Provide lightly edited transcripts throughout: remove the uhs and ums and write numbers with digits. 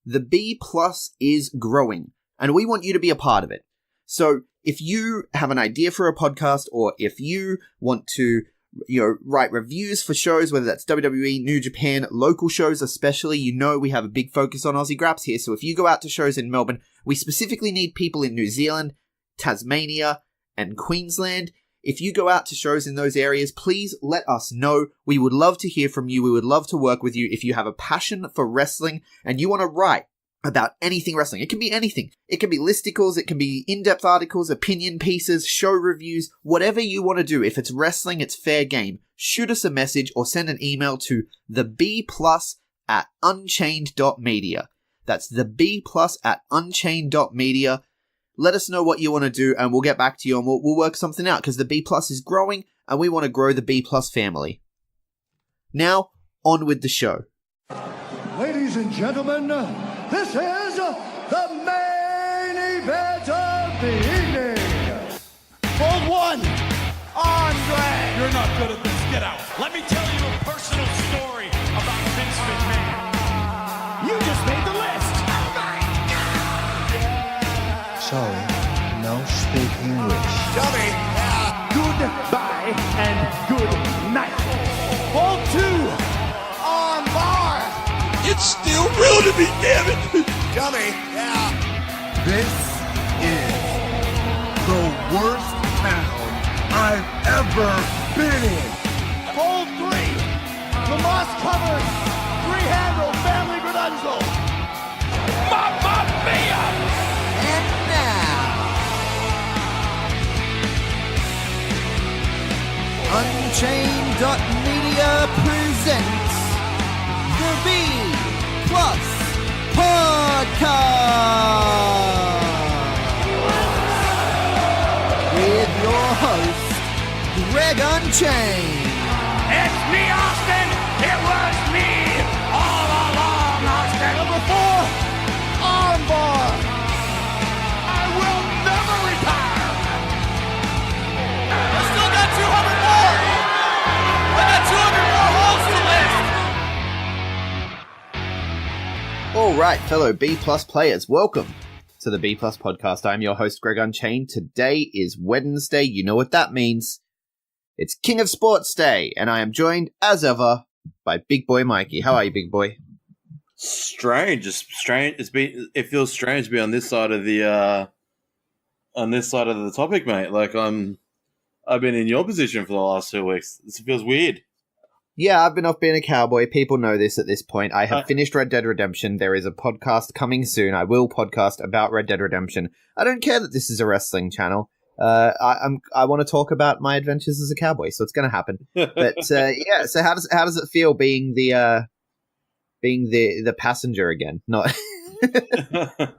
the B Plus is growing, and we want you to be a part of it. So if you have an idea for a podcast, or if you want to, write reviews for shows, whether that's WWE, New Japan, local shows especially, we have a big focus on Aussie Graps here. So if you go out to shows in Melbourne, we specifically need people in New Zealand, Tasmania, and Queensland. If you go out to shows in those areas, please let us know. We would love to hear from you. We would love to work with you. If you have a passion for wrestling and you want to write about anything wrestling, it can be anything. It can be listicles, it can be in-depth articles, opinion pieces, show reviews, whatever you want to do. If it's wrestling, it's fair game. Shoot us a message or send an email to thebplus@unchained.media. That's thebplus@unchained.media. Let us know what you want to do, and we'll get back to you, and we'll work something out, because the B Plus is growing, and we want to grow the B Plus family. Now, on with the show. Ladies and gentlemen, this is the main event of the evening. Hold one, Andre. You're not good at this. Get out. Let me tell you a personal story about Vince McMahon. You just made the list. Sorry, no speak English. Dummy. Goodbye and good night. Hold two, on bar. It's still real to me, damn it. Dummy. This is the worst town I've ever been in. Hold three, the moss covered, three-handle family Gradunzel. Mamma mia! And now, Unchained.media presents the B Plus Podcast with your host, Greg Unchained. It's me, Austin. It was me all along, Austin. number four, armbar. I will never retire. I still got 200 more. I got 200 more holes to list. All right, fellow B Plus players, welcome to the B Plus Podcast. I'm your host, Greg Unchained. Today is Wednesday. You know what that means. It's King of Sports Day, and I am joined, as ever, by Big Boy Mikey. How are you, Big Boy? Strange. It's strange. It feels strange to be on this side of the topic, mate. Like I've been in your position for the last 2 weeks. It feels weird. Yeah, I've been off being a cowboy. People know this at this point. I have finished Red Dead Redemption. There is a podcast coming soon. I will podcast about Red Dead Redemption. I don't care that this is a wrestling channel. I want to talk about my adventures as a cowboy, so it's going to happen. But yeah, so how does it feel being the passenger again? Not. It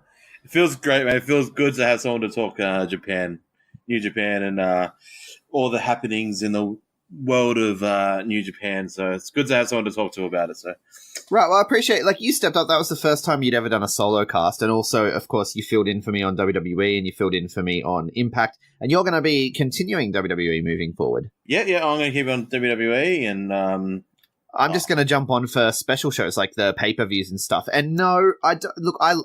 feels great, man. It feels good to have someone to talk Japan, New Japan, and all the happenings in the world of New Japan. So it's good to have someone to talk to about it. So right, well, I appreciate, like, you stepped up. That was the first time you'd ever done a solo cast, and also, of course, you filled in for me on WWE, and you filled in for me on Impact, and you're going to be continuing WWE moving forward. yeah, I'm going to keep on WWE, and I'm just going to jump on for special shows like the pay-per-views and stuff. And no, I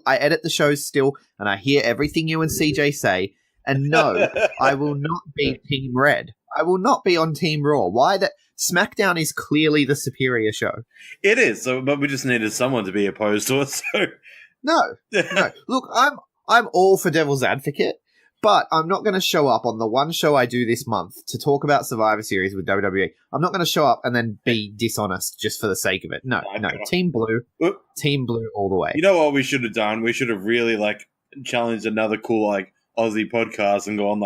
edit the shows still, and I hear everything you and CJ say. And no, I will not be Team Red. I will not be on Team Raw. Why? That SmackDown is clearly the superior show. it is. So, but we just needed someone to be opposed to it. So No. Look, I'm all for Devil's Advocate, but I'm not going to show up on the one show I do this month to talk about Survivor Series with WWE. I'm not going to show up and then be dishonest just for the sake of it. No. Team Blue all the way. You know what we should have done? We should have really challenged another cool Aussie podcast and go on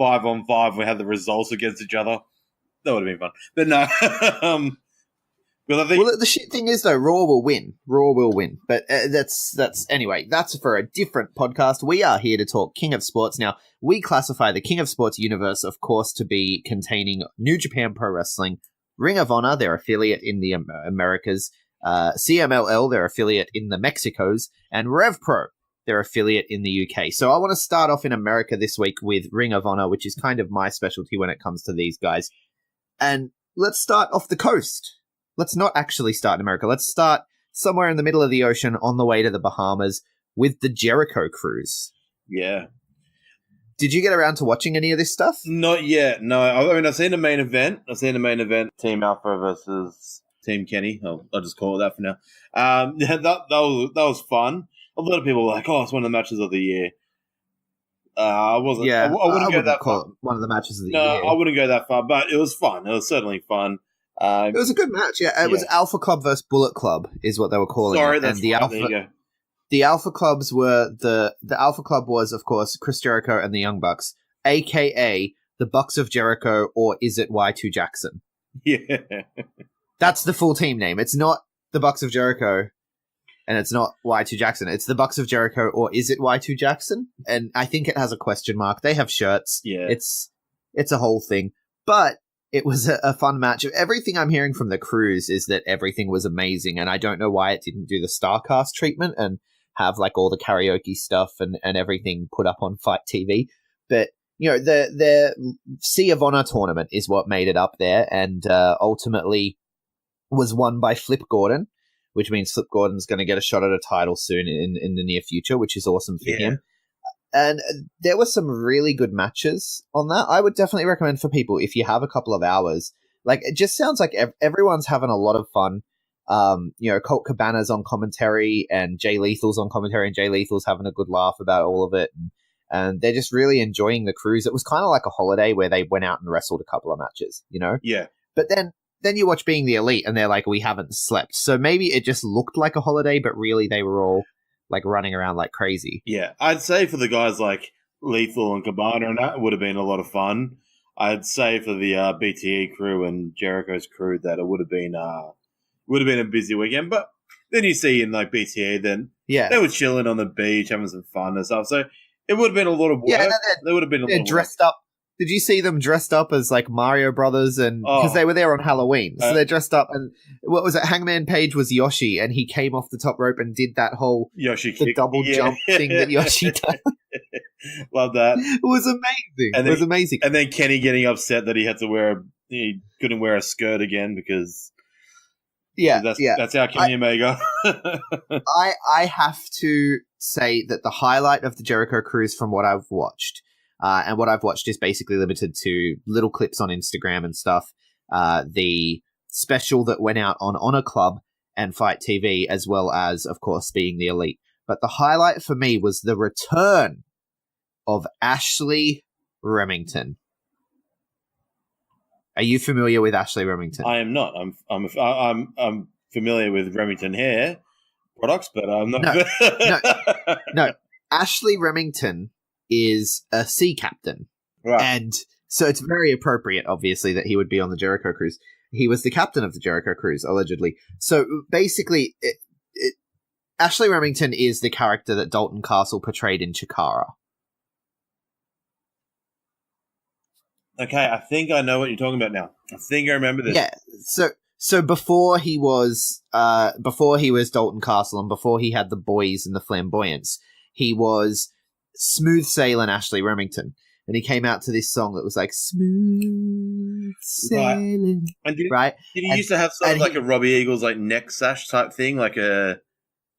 5-on-5. We had the results against each other. That would have been fun. But no. Well, the shit thing is, though, Raw will win. But that's anyway. That's for a different podcast. We are here to talk King of Sports. Now, we classify the King of Sports universe, of course, to be containing New Japan Pro Wrestling, Ring of Honor, their affiliate in the Americas, CMLL, their affiliate in the Mexicos, and RevPro, their affiliate in the UK. So I want to start off in America this week with Ring of Honor, which is kind of my specialty when it comes to these guys. And let's start off the coast. Let's not actually start in America. Let's start somewhere in the middle of the ocean on the way to the Bahamas with the Jericho Cruise. Yeah. Did you get around to watching any of this stuff? Not yet. No, I mean, I've seen the main event. Team Alpha versus Team Kenny. I'll just call it that for now. Yeah, that was fun. A lot of people were like, "Oh, it's one of the matches of the year." I wasn't. Yeah, I wouldn't go that call far. it one of the matches of the No, year. I wouldn't go that far, but it was fun. It was certainly fun. It was a good match. Yeah, it was Alpha Club versus Bullet Club, is what they were calling Sorry, it. that's and right. There you go. the Alpha Clubs were the Alpha Club was, of course, Chris Jericho and the Young Bucks, aka the Bucks of Jericho, or is it Y2 Jackson? Yeah. That's the full team name. It's not the Bucks of Jericho, and it's not Y2 Jackson. It's the Bucks of Jericho, or is it Y2 Jackson? And I think it has a question mark. They have shirts. Yeah. It's a whole thing. But it was a fun match. Everything I'm hearing from the cruise is that everything was amazing, and I don't know why it didn't do the StarCast treatment and have like all the karaoke stuff and everything put up on Fight TV. But you know, the Sea of Honor tournament is what made it up there, and ultimately was won by Flip Gordon, which means Flip Gordon's going to get a shot at a title soon in the near future, which is awesome for him. And there were some really good matches on that. I would definitely recommend for people, if you have a couple of hours, like it just sounds like everyone's having a lot of fun. You know, Colt Cabana's on commentary and Jay Lethal's on commentary, and Jay Lethal's having a good laugh about all of it. And they're just really enjoying the cruise. It was kind of like a holiday where they went out and wrestled a couple of matches, you know? Yeah. But then you watch Being the Elite and they're like, we haven't slept. So maybe it just looked like a holiday, but really they were all like running around like crazy. Yeah. I'd say for the guys like Lethal and Cabana and that, it would have been a lot of fun. I'd say for the BTE crew and Jericho's crew that it would have been a busy weekend. But then you see in like BTE, then they were chilling on the beach, having some fun and stuff. So it would have been a lot of work. Yeah, there would have been a lot of dressed up. Did you see them dressed up as like Mario Brothers? And because they were there on Halloween, so they're dressed up. And what was it? Hangman Page was Yoshi, and he came off the top rope and did that whole double jump thing that Yoshi does. Love that. It was amazing. It was amazing. And then Kenny getting upset that he couldn't wear a skirt again because that's how Kenny Omega. I have to say that the highlight of the Jericho Cruise from what I've watched. And what I've watched is basically limited to little clips on Instagram and stuff. The special that went out on Honor Club and Fight TV, as well as, of course, Being the Elite. But the highlight for me was the return of Ashley Remington. Are you familiar with Ashley Remington? I am not. I'm familiar with Remington hair products, but I'm not. No. Ashley Remington is a sea captain. Right. And so it's very appropriate, obviously, that he would be on the Jericho Cruise. He was the captain of the Jericho Cruise, allegedly. So basically, Ashley Remington is the character that Dalton Castle portrayed in Chikara. Okay, I think I know what you're talking about now. I think I remember this. Yeah, so before he was Dalton Castle and before he had the boys and the flamboyance, he was smooth sailing Ashley Remington, and he came out to this song that was like smooth sailing, right? Did he used to have sort of like a Robbie Eagles like neck sash type thing, like a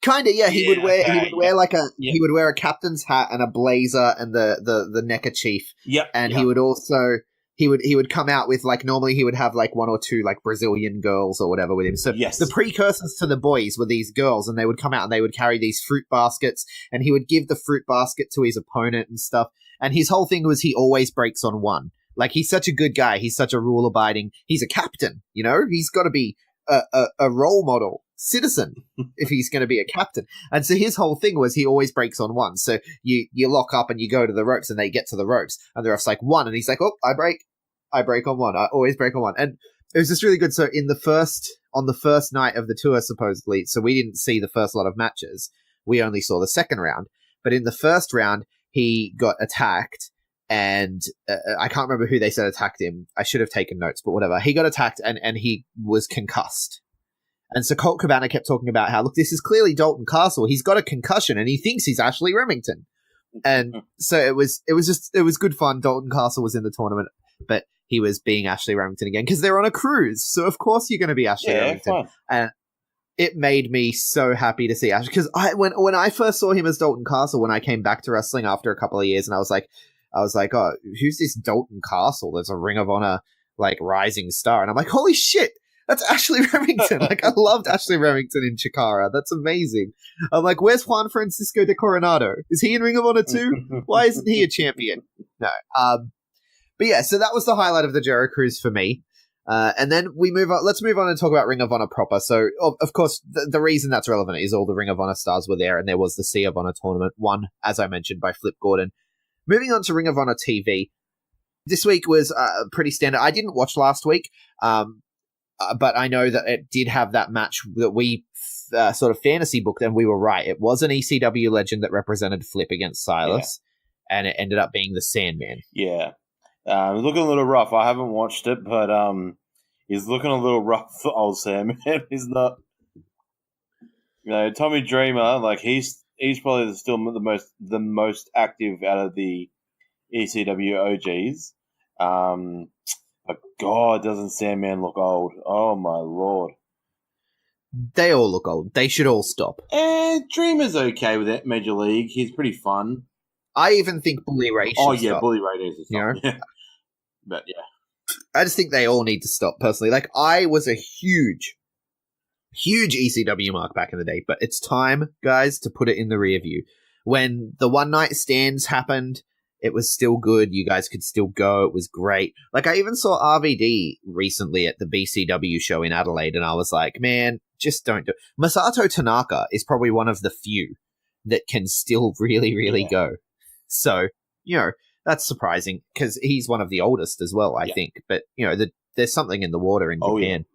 kind of He would wear a captain's hat and a blazer and the neckerchief. He would also he would come out with like normally he would have like one or two like Brazilian girls or whatever with him. So the precursors to the boys were these girls, and they would come out and they would carry these fruit baskets, and he would give the fruit basket to his opponent and stuff. And his whole thing was he always breaks on one. Like he's such a good guy. He's such a rule abiding. He's a captain, you know. He's got to be a role model citizen if he's going to be a captain. And so his whole thing was he always breaks on one. So you lock up and you go to the ropes and they get to the ropes and the ref's like one, and he's like, oh, I break on one. I always break on one. And it was just really good. So on the first night of the tour, supposedly, so we didn't see the first lot of matches. We only saw the second round. But in the first round, he got attacked, and I can't remember who they said attacked him. I should have taken notes, but whatever. He got attacked and he was concussed. And so Colt Cabana kept talking about how, look, this is clearly Dalton Castle. He's got a concussion and he thinks he's Ashley Remington. And so it was good fun. Dalton Castle was in the tournament, but he was being Ashley Remington again because they're on a cruise. So of course you're going to be Ashley Remington. it made me so happy to see Ash, because when I first saw him as Dalton Castle, when I came back to wrestling after a couple of years, and I was like, oh, who's this Dalton Castle? There's a Ring of Honor like rising star, and I'm like, holy shit, that's Ashley Remington. Like, I loved Ashley Remington in Chikara. That's amazing. I'm like, where's Juan Francisco de Coronado? Is he in Ring of Honor too? Why isn't he a champion? No. But yeah, so that was the highlight of the Jericho Cruise for me. And then we move on. Let's move on and talk about Ring of Honor proper. So, of course, the reason that's relevant is all the Ring of Honor stars were there, and there was the Sea of Honor tournament, won, as I mentioned, by Flip Gordon. Moving on to Ring of Honor TV. This week was pretty standard. I didn't watch last week, but I know that it did have that match that we sort of fantasy booked, and we were right. It was an ECW legend that represented Flip against Silas, and it ended up being the Sandman. Yeah. He's looking a little rough. I haven't watched it, but he's looking a little rough for old Sam. He's not, Tommy Dreamer. Like he's probably still the most active out of the ECW OGs. But God, doesn't Sandman look old? Oh my Lord! They all look old. They should all stop. And Dreamer's okay with it. Major League. He's pretty fun. I even think Bully Ray should stop. Bully Ray needs to stop. Yeah. But yeah. I just think they all need to stop, personally. Like, I was a huge ECW mark back in the day, but it's time, guys, to put it in the rear view. When the one night stands happened, it was still good. You guys could still go. It was great. Like, I even saw RVD recently at the BCW show in Adelaide, and I was like, man, just don't do it. Masato Tanaka is probably one of the few that can still really, really go. So, that's surprising because he's one of the oldest as well, I think. But, there's something in the water in Japan.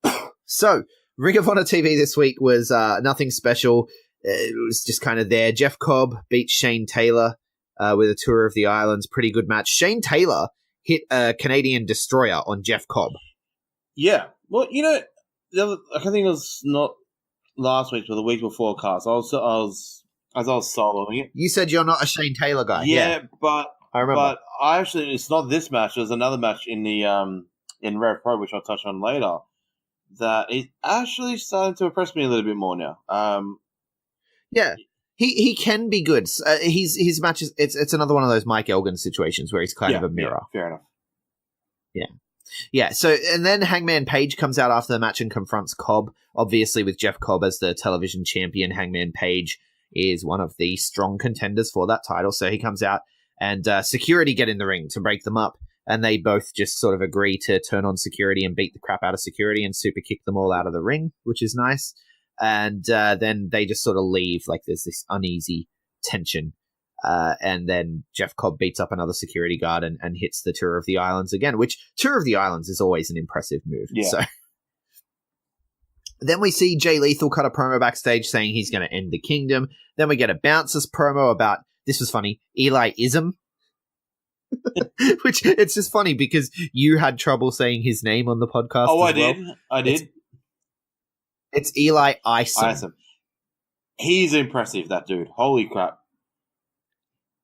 Yeah. So, Ring of Honor TV this week was nothing special. It was just kind of there. Jeff Cobb beat Shane Taylor with a tour of the islands. Pretty good match. Shane Taylor hit a Canadian Destroyer on Jeff Cobb. Yeah. Well, I think it was not last week or the week before cast. I was soloing it. You said you're not a Shane Taylor guy. Yeah, but I remember. But it's not this match. There's another match in the in RevPro, which I'll touch on later, that is actually starting to impress me a little bit more now. Yeah, he can be good. His matches. It's another one of those Mike Elgin situations where he's kind of a mirror. Yeah, fair enough. Yeah. So and then Hangman Page comes out after the match and confronts Cobb. Obviously, with Jeff Cobb as the television champion, Hangman Page is one of the strong contenders for that title. So he comes out and security get in the ring to break them up. And they both just sort of agree to turn on security and beat the crap out of security and super kick them all out of the ring, which is nice. And then they just sort of leave. Like there's this uneasy tension. And then Jeff Cobb beats up another security guard and hits the Tour of the Islands again, which Tour of the Islands is always an impressive move. Yeah. So then we see Jay Lethal cut a promo backstage saying he's going to end the kingdom. Then we get a Bouncers promo about, this was funny, Eli-ism. Which, it's just funny because you had trouble saying his name on the podcast. Oh, as I did. It's Eli-ism. He's impressive, that dude. Holy crap.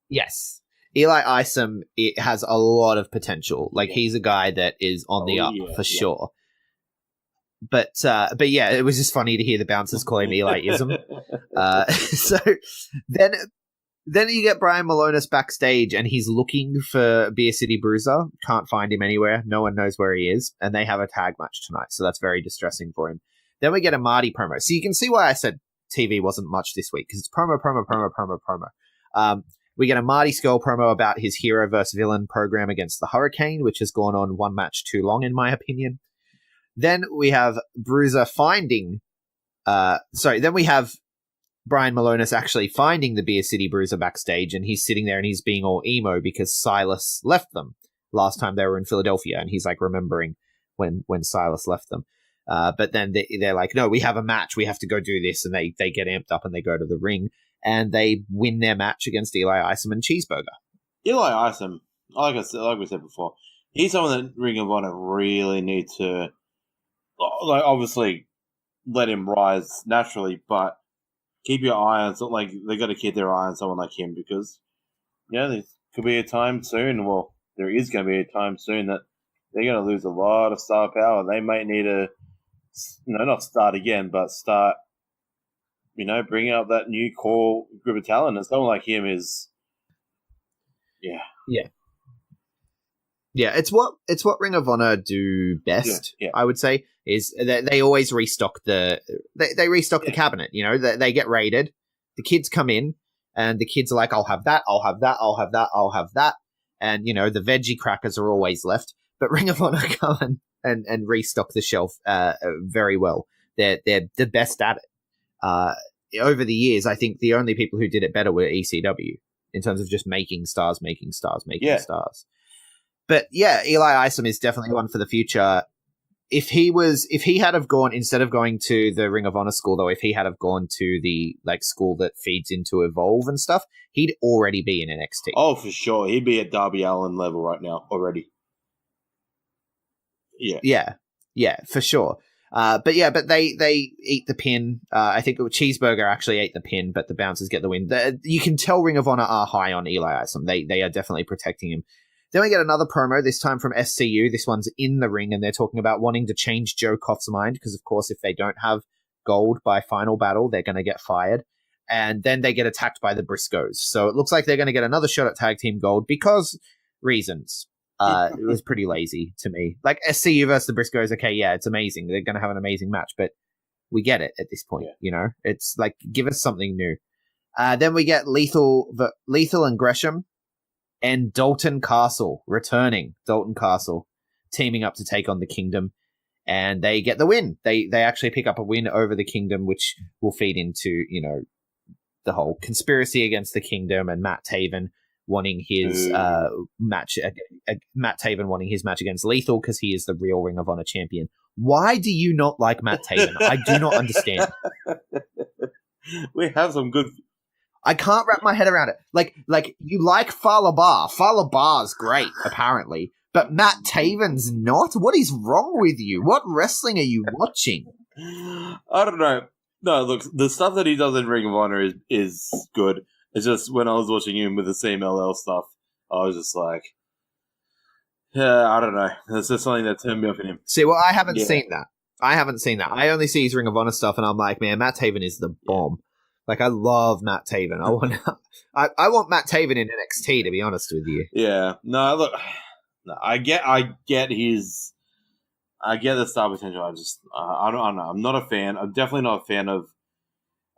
Yes. Eli-ism, it has a lot of potential. Like, he's a guy that is on the up for sure. But yeah, it was just funny to hear the Bouncers call him Eli-ism. So then you get Brian Malonis backstage, and he's looking for Beer City Bruiser. Can't find him anywhere. No one knows where he is. And they have a tag match tonight, so that's very distressing for him. Then we get a Marty promo. So you can see why I said TV wasn't much this week, because it's promo. We get a Marty Skull promo about his hero versus villain program against the Hurricane, which has gone on one match too long, in my opinion. Then we have Bruiser finding... then we have Brian Malonis actually finding the Beer City Bruiser backstage, and he's sitting there and he's being all emo because Silas left them last time they were in Philadelphia, and he's like remembering when Silas left them. But then they're like, no, we have a match, we have to go do this, and they get amped up and they go to the ring, and they win their match against Eli-ism and Cheeseburger. Eli-ism, like we said before, he's someone that Ring of Honor really need to, like, obviously let him rise naturally, but keep your eye on, like, they got to keep their eye on someone like him, because there could be a time soon. Well, there is going to be a time soon that they're going to lose a lot of star power. They might need to not start again, but start, bringing up that new core group of talent. And someone like him is, Yeah, it's what Ring of Honor do best. Yeah. I would say is they always restock the the cabinet. They get raided, the kids come in, and the kids are like, "I'll have that, I'll have that, I'll have that, I'll have that," and the veggie crackers are always left. But Ring of Honor come and restock the shelf very well. They're the best at it. Over the years, I think the only people who did it better were ECW in terms of just making stars. But yeah, Eli Isom is definitely one for the future. If he had have gone, instead of going to the Ring of Honor school, though, if he had have gone to the school that feeds into Evolve and stuff, he'd already be in NXT. Oh, for sure. He'd be at Darby Allin level right now already. Yeah, for sure. But they eat the pin. I think Cheeseburger actually ate the pin, but the Bouncers get the win. You can tell Ring of Honor are high on Eli Isom. They are definitely protecting him. Then we get another promo, this time from SCU. This one's in the ring, and they're talking about wanting to change Joe Koff's mind, because, of course, if they don't have gold by Final Battle, they're going to get fired. And then they get attacked by the Briscoes. So it looks like they're going to get another shot at Tag Team Gold because reasons. It was pretty lazy to me. Like, SCU versus the Briscoes, okay, yeah, it's amazing. They're going to have an amazing match, but we get it at this point, It's like, give us something new. Then we get Lethal and Gresham. And Dalton Castle returning. Dalton Castle teaming up to take on the Kingdom, and they get the win. They actually pick up a win over the Kingdom, which will feed into the whole conspiracy against the Kingdom and Matt Taven wanting his match. Matt Taven wanting his match against Lethal because he is the real Ring of Honor champion. Why do you not like Matt Taven? I do not understand. We have some good. I can't wrap my head around it. Like you like Fallah Bar. Fallah Bar's great, apparently, but Matt Taven's not? What is wrong with you? What wrestling are you watching? I don't know. No, look, the stuff that he does in Ring of Honor is good. It's just when I was watching him with the CMLL stuff, I was just like, yeah, I don't know. It's just something that turned me off in him. See, well, I haven't seen that. I only see his Ring of Honor stuff, and I'm like, man, Matt Taven is the bomb. Like, I love Matt Taven. I want Matt Taven in NXT, to be honest with you. Yeah. No, look, I get the star potential. I don't know. I'm not a fan. I'm definitely not a fan of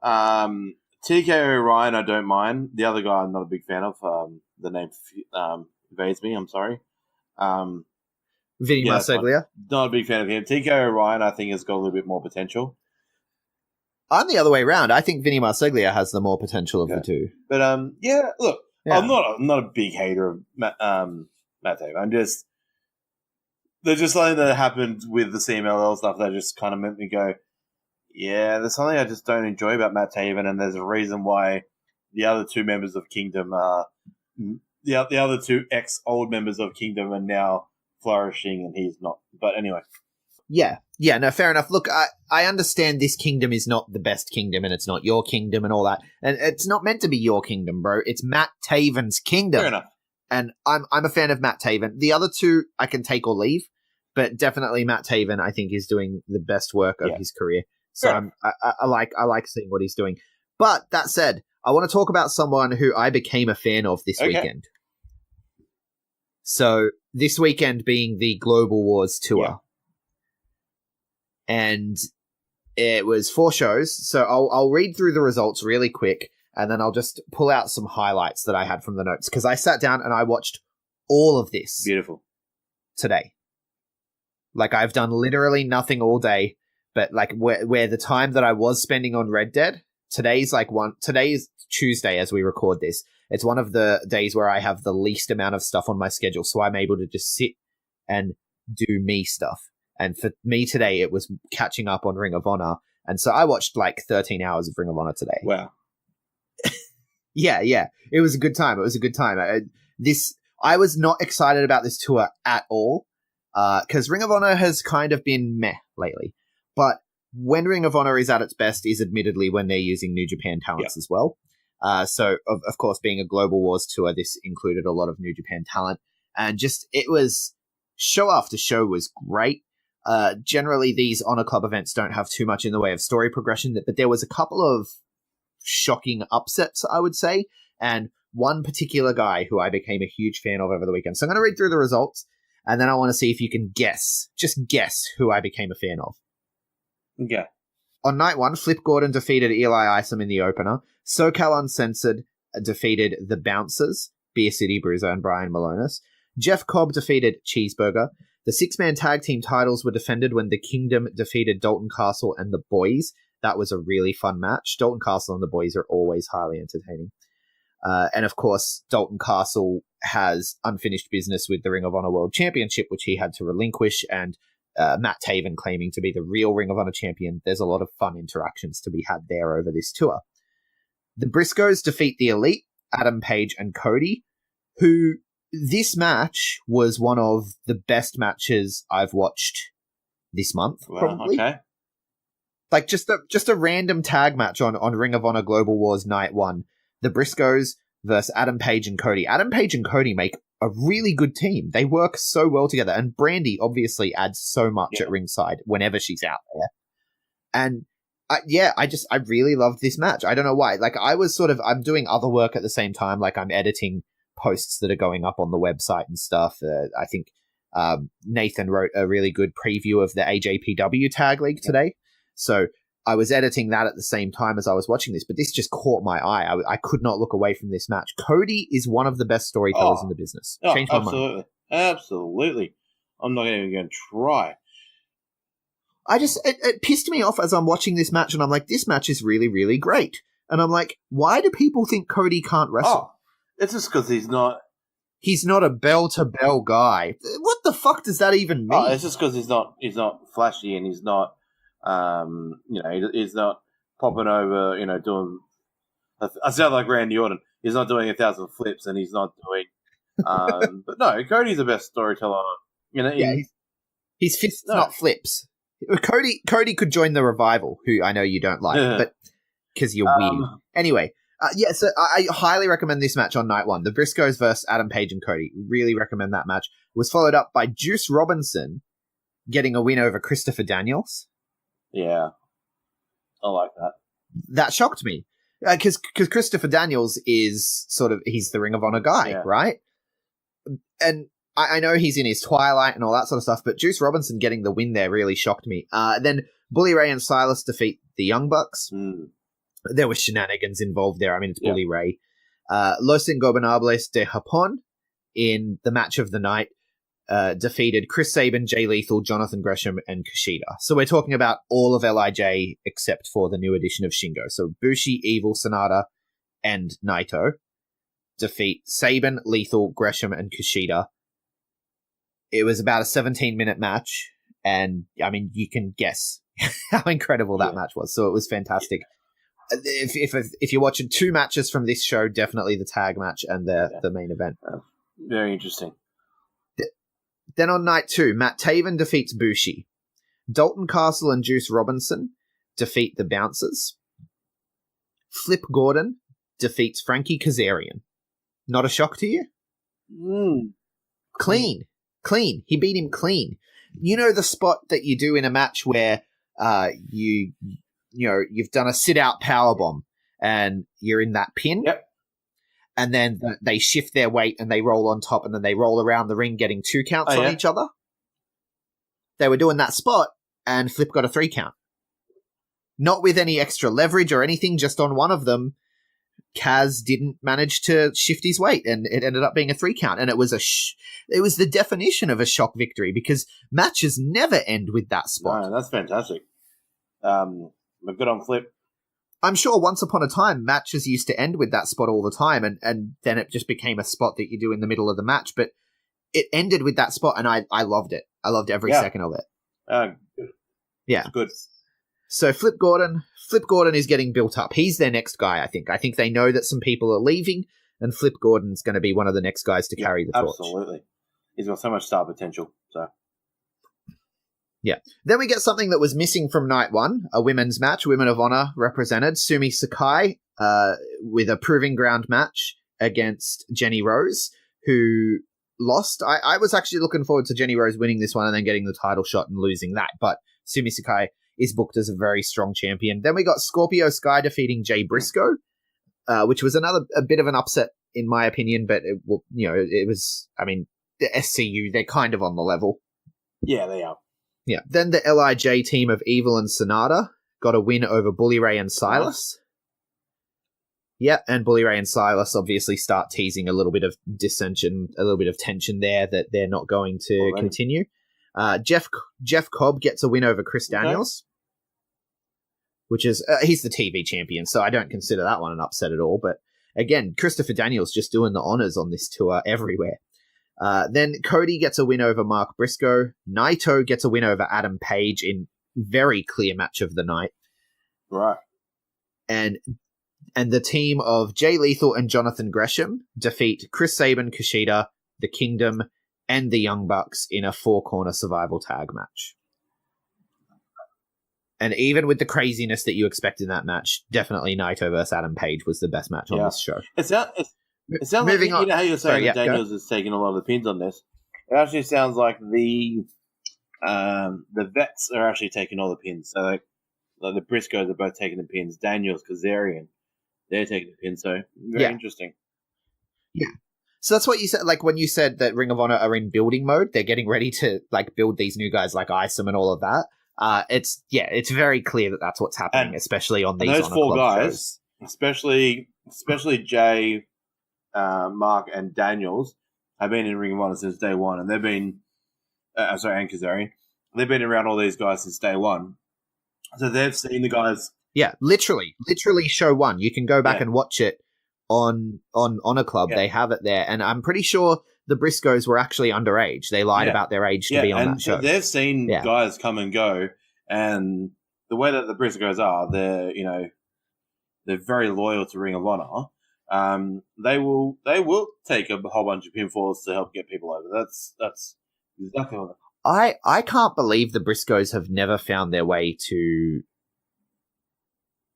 TK O'Ryan. I don't mind. The other guy I'm not a big fan of. The name evades me. I'm sorry. Vinny Marseglia. Not a big fan of him. TK O'Ryan, I think, has got a little bit more potential. I'm the other way around. I think Vinny Marseglia has the more potential of the two. But look, I'm not a big hater of Matt Taven. There's just something that happened with the CMLL stuff that just kind of made me go, yeah, there's something I just don't enjoy about Matt Taven, and there's a reason why the other two members of Kingdom the other two ex-old members of Kingdom are now flourishing, and he's not. But anyway. Yeah, no, fair enough. Look, I understand this kingdom is not the best kingdom, and it's not your kingdom and all that. And it's not meant to be your kingdom, bro. It's Matt Taven's kingdom. Fair enough. And I'm a fan of Matt Taven. The other two I can take or leave, but definitely Matt Taven I think is doing the best work of his career. So I like seeing what he's doing. But that said, I want to talk about someone who I became a fan of this weekend. So this weekend being the Global Wars tour. Yeah. And it was 4 shows, so I'll read through the results really quick, and then I'll just pull out some highlights that I had from the notes, because I sat down and I watched all of this. Beautiful. Today. Like, I've done literally nothing all day, but like where the time that I was spending on Red Dead, today is Tuesday as we record this. It's one of the days where I have the least amount of stuff on my schedule, so I'm able to just sit and do me stuff. And for me today, it was catching up on Ring of Honor. And so I watched like 13 hours of Ring of Honor today. Wow. Yeah. It was a good time. I was not excited about this tour at all, because Ring of Honor has kind of been meh lately. But when Ring of Honor is at its best is admittedly when they're using New Japan talents as well. So, of course, being a Global Wars tour, this included a lot of New Japan talent. And just, it was, show after show was great. Generally, these Honor Club events don't have too much in the way of story progression, but there was a couple of shocking upsets, I would say, and one particular guy who I became a huge fan of over the weekend. So I'm going to read through the results, and then I want to see if you can just guess who I became a fan of. Okay. On night 1, Flip Gordon defeated Eli Isom in the opener. SoCal Uncensored defeated The Bouncers, Beer City Bruiser and Brian Malonis. Jeff Cobb defeated Cheeseburger. The 6-man tag team titles were defended when The Kingdom defeated Dalton Castle and The Boys. That was a really fun match. Dalton Castle and The Boys are always highly entertaining. And of course, Dalton Castle has unfinished business with the Ring of Honor World Championship, which he had to relinquish, and Matt Taven claiming to be the real Ring of Honor champion. There's a lot of fun interactions to be had there over this tour. The Briscoes defeat the Elite, Adam Page and Cody, who this match was one of the best matches I've watched this month, probably. Okay. Like just a random tag match on Ring of Honor Global Wars Night 1. The Briscoes versus Adam Page and Cody. Adam Page and Cody make a really good team. They work so well together. And Brandy obviously adds so much at ringside whenever she's out there. And I really loved this match. I don't know why. Like I'm doing other work at the same time. Like I'm editing posts that are going up on the website and stuff. I think Nathan wrote a really good preview of the AJPW Tag League today. So I was editing that at the same time as I was watching this, but this just caught my eye. I could not look away from this match. Cody is one of the best storytellers in the business. Changed my mind. Absolutely. I'm not even going to try. It pissed me off as I'm watching this match, and I'm like, this match is really, really great. And I'm like, why do people think Cody can't wrestle? It's just because he's not... He's not a bell-to-bell guy. What the fuck does that even mean? It's just because he's not flashy, and he's not... he's not popping over, doing... I sound like Randy Orton. He's not doing 1,000 flips, and he's not doing... but no, Cody's the best storyteller. His fists, not flips. Cody could join the Revival, who I know you don't like, but because you're weird. Anyway, so I highly recommend this match on night 1. The Briscoes versus Adam Page and Cody. Really recommend that match. It was followed up by Juice Robinson getting a win over Christopher Daniels. Yeah, I like that. That shocked me because Christopher Daniels is he's the Ring of Honor guy, right? And I know he's in his twilight and all that sort of stuff, but Juice Robinson getting the win there really shocked me. Then Bully Ray and Silas defeat the Young Bucks. There were shenanigans involved there. I mean, it's Bully Ray. Los Ingobernables de Japón in the match of the night defeated Chris Sabin, Jay Lethal, Jonathan Gresham, and Kushida. So we're talking about all of LIJ except for the new addition of Shingo. So Bushi, Evil, Sonata, and Naito defeat Sabin, Lethal, Gresham, and Kushida. It was about a 17-minute match, and I mean, you can guess how incredible that match was. So it was fantastic. If you're watching 2 matches from this show, definitely the tag match and the main event. Very interesting. Then on night 2, Matt Taven defeats Bushi. Dalton Castle and Juice Robinson defeat the Bouncers. Flip Gordon defeats Frankie Kazarian. Not a shock to you? Clean. He beat him clean. You know the spot that you do in a match where you've done a sit-out powerbomb and you're in that pin? Yep. And then they shift their weight and they roll on top and then they roll around the ring getting 2 counts on each other. They were doing that spot and Flip got a 3 count. Not with any extra leverage or anything, just on one of them, Kaz didn't manage to shift his weight and it ended up being a 3 count. And it was it was the definition of a shock victory because matches never end with that spot. No, that's fantastic. We're good on Flip. I'm sure once upon a time, matches used to end with that spot all the time, and then it just became a spot that you do in the middle of the match. But it ended with that spot, and I loved it. I loved every second of it. Good. Yeah. It's good. So Flip Gordon is getting built up. He's their next guy, I think. I think they know that some people are leaving, and Flip Gordon's going to be one of the next guys to carry the torch. Absolutely. He's got so much star potential. So. Yeah. Then we get something that was missing from night 1, a women's match. Women of Honor represented Sumi Sakai with a proving ground match against Jenny Rose, who lost. I was actually looking forward to Jenny Rose winning this one and then getting the title shot and losing that, but Sumi Sakai is booked as a very strong champion. Then we got Scorpio Sky defeating Jay Briscoe, which was a bit of an upset in my opinion, but it was, I mean, the SCU, they're kind of on the level. Yeah, they are. Yeah. Then the LIJ team of Evil and Sonata got a win over Bully Ray and Silas. Yeah, and Bully Ray and Silas obviously start teasing a little bit of dissension, a little bit of tension there that they're not going to continue. Jeff Cobb gets a win over Chris Daniels, which is, he's the TV champion, so I don't consider that one an upset at all. But again, Christopher Daniels just doing the honors on this tour everywhere. Then Cody gets a win over Mark Briscoe. Naito gets a win over Adam Page in very clear match of the night. Right. And the team of Jay Lethal and Jonathan Gresham defeat Chris Sabin, Kushida, the Kingdom, and the Young Bucks in a 4-corner survival tag match. And even with the craziness that you expect in that match, definitely Naito versus Adam Page was the best match on this show. It sounds like, you know how you're saying that Daniels is taking a lot of the pins on this? It actually sounds like the vets are actually taking all the pins. So like the Briscoes are both taking the pins. Daniels, Kazarian, they're taking the pins. So very interesting. Yeah. So that's what you said, like when you said that Ring of Honor are in building mode, they're getting ready to like build these new guys like Isom and all of that. It's very clear that that's what's happening, especially on these those Honor 4 Club guys, shows. especially Jay, Mark, and Daniels have been in Ring of Honor since day one, and they've been, and Kazarian, they've been around all these guys since day one. So they've seen the guys. Yeah, literally show 1. You can go back and watch it on Honor Club. Yeah. They have it there, and I'm pretty sure the Briscoes were actually underage. They lied about their age to be on that show. So they've seen guys come and go, and the way that the Briscoes are, they're very loyal to Ring of Honor. They will take a whole bunch of pinfalls to help get people over. That's exactly what. I can't believe the Briscoes have never found their way to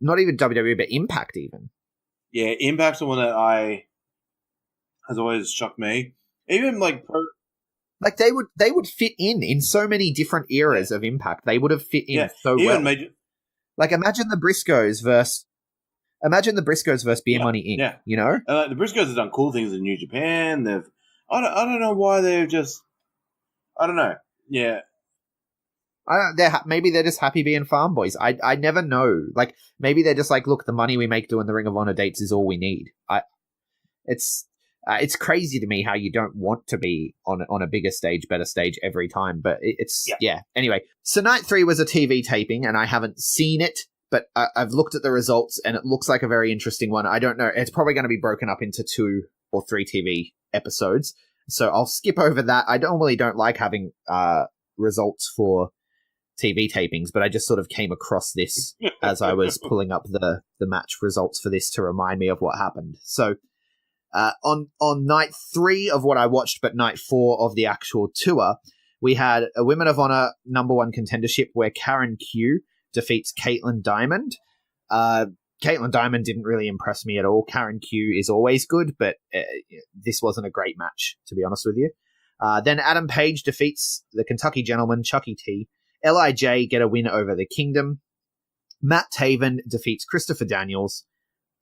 not even WWE, but Impact even. Yeah, Impact's the one that has always shocked me. Even like they would fit in so many different eras of Impact. They would have fit in so well. Like imagine the Briscoes versus Beer Money Inc. Yeah. You know, and, the Briscoes have done cool things in New Japan. I don't know why they've just. I don't know. Yeah. Maybe they're just happy being farm boys. I never know. Like maybe they're just like, look, the money we make doing the Ring of Honor dates is all we need. It's crazy to me how you don't want to be on a bigger stage, better stage every time. But Anyway, so night 3 was a TV taping, and I haven't seen it, but I've looked at the results, and it looks like a very interesting one. I don't know. It's probably going to be broken up into 2 or 3 TV episodes, so I'll skip over that. I don't like having results for TV tapings, but I just sort of came across this as I was pulling up the match results for this to remind me of what happened. So on night 3 of what I watched, but night 4 of the actual tour, we had a Women of Honor #1 contendership where Karen Q defeats Caitlin Diamond. Caitlin Diamond didn't really impress me at all. Karen Q is always good, but this wasn't a great match, to be honest with you. Then Adam Page defeats the Kentucky Gentleman, Chucky T. LIJ get a win over the Kingdom. Matt Taven defeats Christopher Daniels.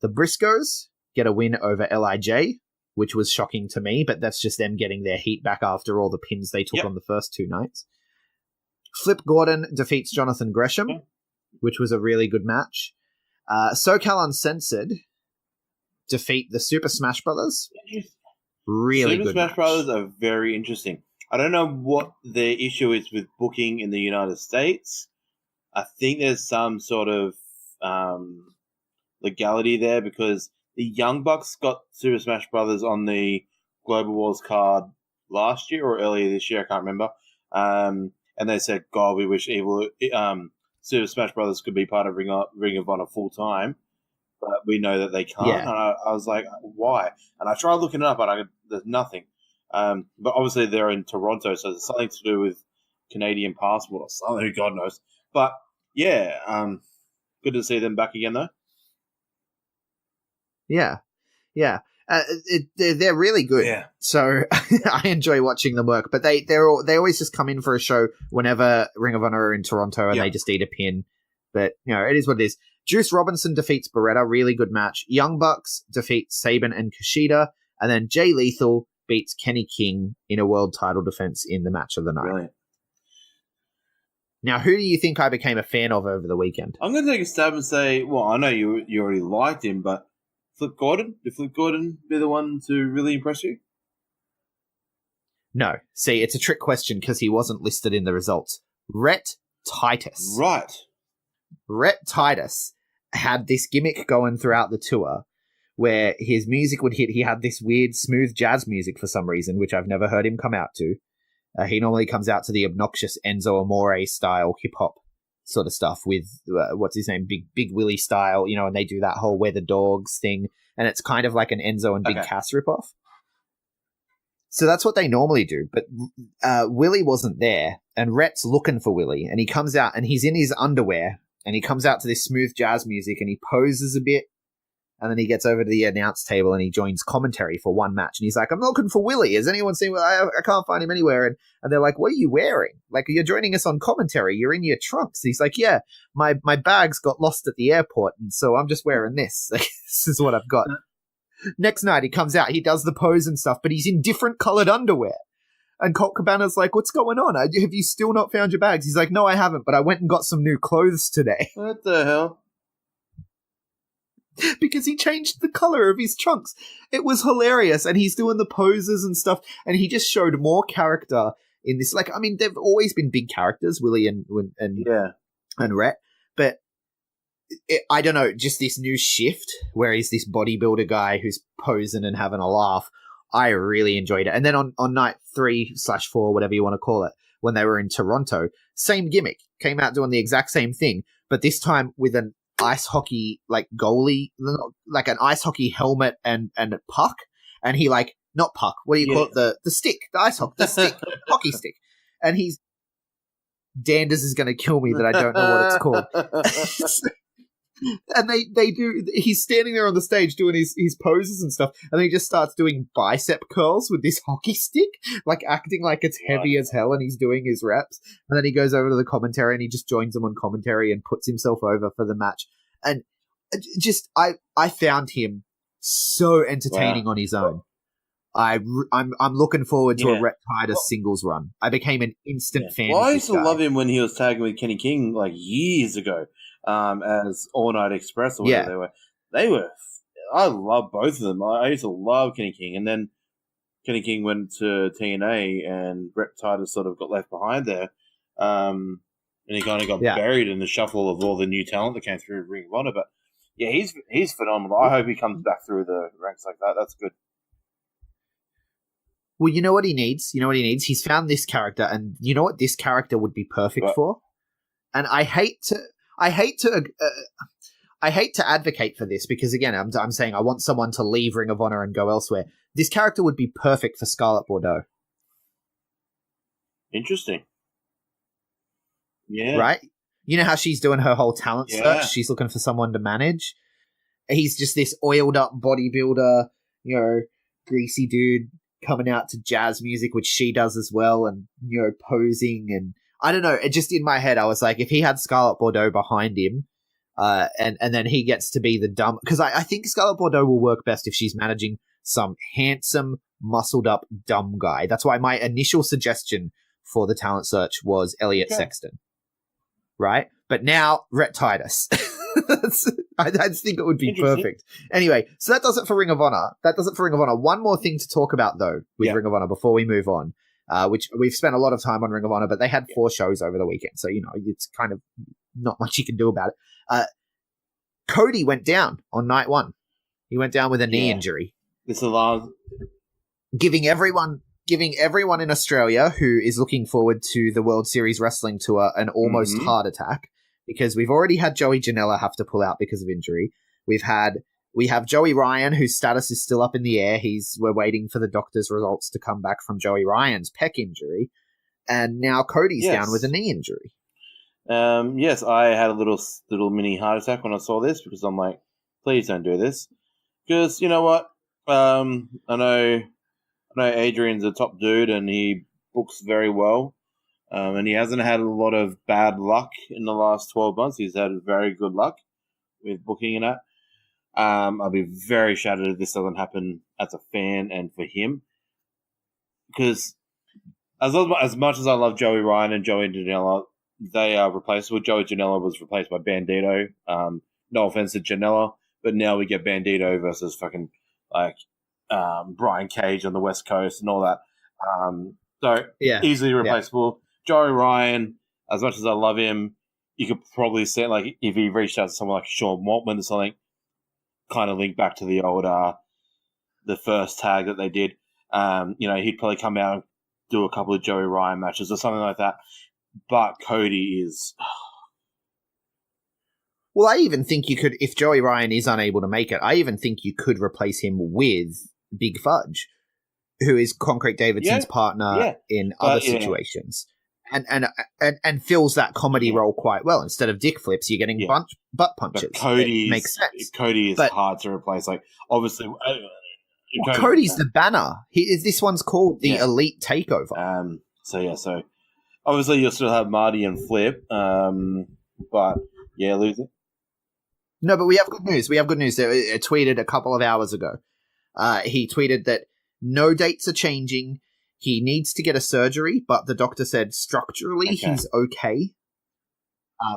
The Briscoes get a win over LIJ, which was shocking to me, but that's just them getting their heat back after all the pins they took on the first 2 nights. Flip Gordon defeats Jonathan Gresham, which was a really good match. SoCal Uncensored defeat the Super Smash Brothers. Really good Super Smash match. Brothers are very interesting. I don't know what their issue is with booking in the United States. I think there's some sort of legality there because the Young Bucks got Super Smash Brothers on the Global Wars card last year or earlier this year. I can't remember. And they said, God, we wish Super Smash Brothers could be part of Ring of Honor full time. But we know that they can't. Yeah. And I was like, why? And I tried looking it up, and there's nothing. But obviously they're in Toronto, so there's something to do with Canadian passport or something, God knows. But yeah, good to see them back again though. Yeah. They're really good. Yeah. So I enjoy watching them work. But they always just come in for a show whenever Ring of Honor are in Toronto and they just eat a pin. But, it is what it is. Juice Robinson defeats Beretta. Really good match. Young Bucks defeats Sabin and Kushida. And then Jay Lethal beats Kenny King in a world title defense in the match of the night. Brilliant. Now, who do you think I became a fan of over the weekend? I'm going to take a stab and say, well, I know you already liked him, but Flip Gordon? Did Flip Gordon be the one to really impress you? No. See, it's a trick question because he wasn't listed in the results. Rhett Titus. Right. Rhett Titus had this gimmick going throughout the tour where his music would hit. He had this weird smooth jazz music for some reason, which I've never heard him come out to. He normally comes out to the obnoxious Enzo Amore style hip hop sort of stuff with what's his name, Big Willie style, and they do that whole Weather Dogs thing, and it's kind of like an Enzo and Big Cass ripoff. So that's what they normally do, but Willie wasn't there, and Rhett's looking for Willie, and he comes out and he's in his underwear, and he comes out to this smooth jazz music, and he poses a bit. And then he gets over to the announce table and he joins commentary for one match. And he's like, I'm looking for Willie. Has anyone seen Willie? I can't find him anywhere. And they're like, what are you wearing? Like, you're joining us on commentary. You're in your trunks. And he's like, yeah, my bags got lost at the airport. And so I'm just wearing this. Like, this is what I've got. Next night he comes out. He does the pose and stuff, but he's in different colored underwear. And Colt Cabana's like, what's going on? Have you still not found your bags? He's like, no, I haven't, but I went and got some new clothes today. What the hell? Because he changed the color of his trunks. It was hilarious, and he's doing the poses and stuff, and he just showed more character in this. Like, I mean, they've always been big characters, Willie and Rhett, but I don't know, just this new shift where he's this bodybuilder guy who's posing and having a laugh. I really enjoyed it. And then on night 3/4, whatever you want to call it, when they were in Toronto, same gimmick, came out doing the exact same thing, but this time with an ice hockey goalie, like an ice hockey helmet and a puck, and he not puck, what do you call it, the stick, the ice hockey, the stick, hockey stick, and he's Danders is going to kill me that I don't know what it's called. And they do, he's standing there on the stage doing his poses and stuff, and then he just starts doing bicep curls with this hockey stick, acting like it's heavy as hell, and he's doing his reps, and then he goes over to the commentary and he just joins them on commentary and puts himself over for the match. And just I found him so entertaining on his own. I'm looking forward to a Rhett Titus singles run. I became an instant fan. Well, of I this used to guy. love him when he was tagging with Kenny King years ago, as All Night Express or whatever they were. I love both of them. I used to love Kenny King, and then Kenny King went to TNA, and Rhett Titus sort of got left behind there, and he kind of got buried in the shuffle of all the new talent that came through Ring of Honor. But yeah, he's phenomenal. I hope he comes back through the ranks like that. That's good. Well, you know what he needs? He's found this character, and you know what this character would be perfect for? And I hate to advocate for this because, again, I'm saying I want someone to leave Ring of Honor and go elsewhere. This character would be perfect for Scarlett Bordeaux. Interesting. Yeah. Right? You know how she's doing her whole talent search? She's looking for someone to manage. He's just this oiled up bodybuilder, greasy dude coming out to jazz music, which she does as well, and, posing. And I don't know, it just in my head, I was like, if he had Scarlett Bordeaux behind him, and then he gets to be the dumb, because I think Scarlett Bordeaux will work best if she's managing some handsome, muscled up, dumb guy. That's why my initial suggestion for the talent search was Elliot Sexton. Right? But now, Rhett Titus. I just think it would be perfect. Anyway, so that does it for Ring of Honor. One more thing to talk about, though, with Ring of Honor before we move on, which we've spent a lot of time on Ring of Honor, but they had 4 shows over the weekend, so, it's kind of not much you can do about it. Cody went down on night 1. He went down with a knee injury. This is last. Giving everyone in Australia who is looking forward to the World Series Wrestling Tour an almost heart attack, because we've already had Joey Janela have to pull out because of injury. We have Joey Ryan, whose status is still up in the air. We're waiting for the doctor's results to come back from Joey Ryan's pec injury, and now Cody's down with a knee injury. Yes, I had a little mini heart attack when I saw this, because I'm like, please don't do this, because you know what? I know Adrian's a top dude, and he books very well. And he hasn't had a lot of bad luck in the last 12 months. He's had very good luck with booking and that. I'll be very shattered if this doesn't happen as a fan and for him. Because as much as I love Joey Ryan and Joey Janela, they are replaceable. Joey Janela was replaced by Bandito. No offense to Janela, but now we get Bandito versus fucking Brian Cage on the West Coast and all that. Easily replaceable. Yeah. Joey Ryan, as much as I love him, you could probably say, like, if he reached out to someone like Sean Waltman or something, kind of link back to the old, the first tag that they did. He'd probably come out and do a couple of Joey Ryan matches or something like that. But Cody is... Well, I even think you could, if Joey Ryan is unable to make it, I even think you could replace him with Big Fudge, who is Concrete Davidson's partner in other situations. And fills that comedy role quite well. Instead of dick flips, you're getting butt punches. But makes sense. Cody is hard to replace. Like, obviously... Cody's the banner. This one's called the Elite Takeover. So obviously you'll still have Marty and Flip, but losing. No, but we have good news. It tweeted a couple of hours ago. He tweeted that no dates are changing. He needs to get a surgery, but the doctor said structurally he's okay.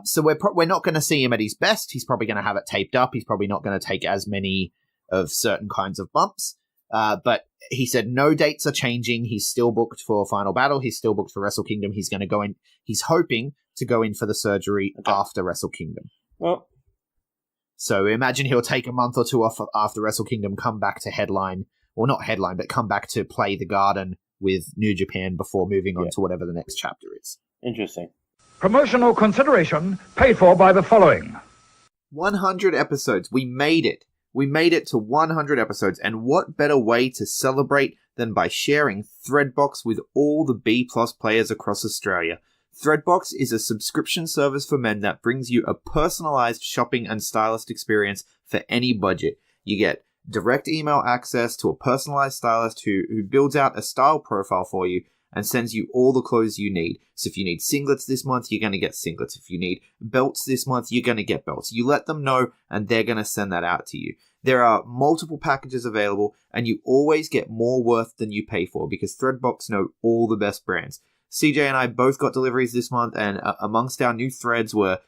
So we're not going to see him at his best. He's probably going to have it taped up. He's probably not going to take as many of certain kinds of bumps. But he said no dates are changing. He's still booked for Final Battle. He's still booked for Wrestle Kingdom. He's going to go in. He's hoping to go in for the surgery after Wrestle Kingdom. Well, so imagine he'll take a month or two off after Wrestle Kingdom, come back to headline, or not headline, but come back to play the Garden with New Japan before moving on to whatever the next chapter is. Interesting. Promotional consideration paid for by the following. 100 episodes. We made it. We made it to 100 episodes, and what better way to celebrate than by sharing Threadbox with all the B-plus players across Australia. Threadbox is a subscription service for men that brings you a personalized shopping and stylist experience for any budget. You get direct email access to a personalized stylist who builds out a style profile for you and sends you all the clothes you need. So if you need singlets this month, you're going to get singlets. If you need belts this month, you're going to get belts. You let them know, and they're going to send that out to you. There are multiple packages available, and you always get more worth than you pay for because Threadbox know all the best brands. CJ and I both got deliveries this month, and amongst our new threads were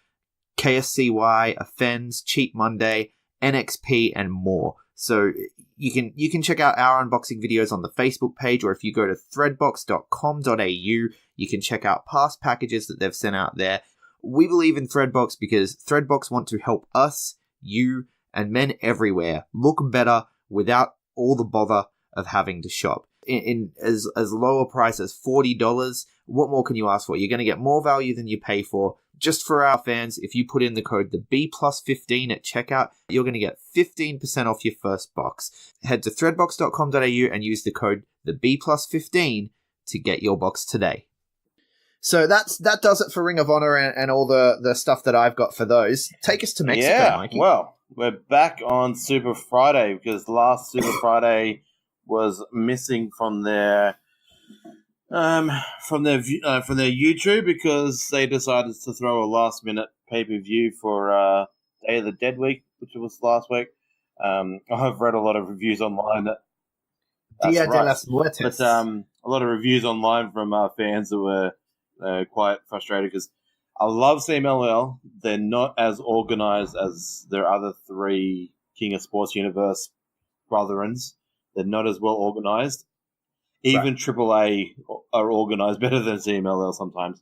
KSCY, Offends, Cheap Monday, NXP, and more. So you can check out our unboxing videos on the Facebook page, or if you go to threadbox.com.au, you can check out past packages that they've sent out there. We believe in Threadbox because Threadbox want to help us, you, and men everywhere look better without all the bother of having to shop. In as low a price as $40, what more can you ask for? You're going to get more value than you pay for. Just for our fans, if you put in the code the B+15 at checkout, you're going to get 15% off your first box. Head to threadbox.com.au and use the code the B+15 to get your box today. So that does it for Ring of Honor and all the stuff that I've got for those. Take us to Mexico, Mikey. Well, we're back on Super Friday because last Super Friday was missing from their YouTube because they decided to throw a last minute pay-per-view for Day of the Dead week, which was last week. I've read a lot of reviews online Dia de las Muertes. But a lot of reviews online from fans that were quite frustrated because I love CMLL. They're not as organized as their other three King of Sports Universe brethrens. They're not as well organized. Even AAA are organized better than CMLL sometimes,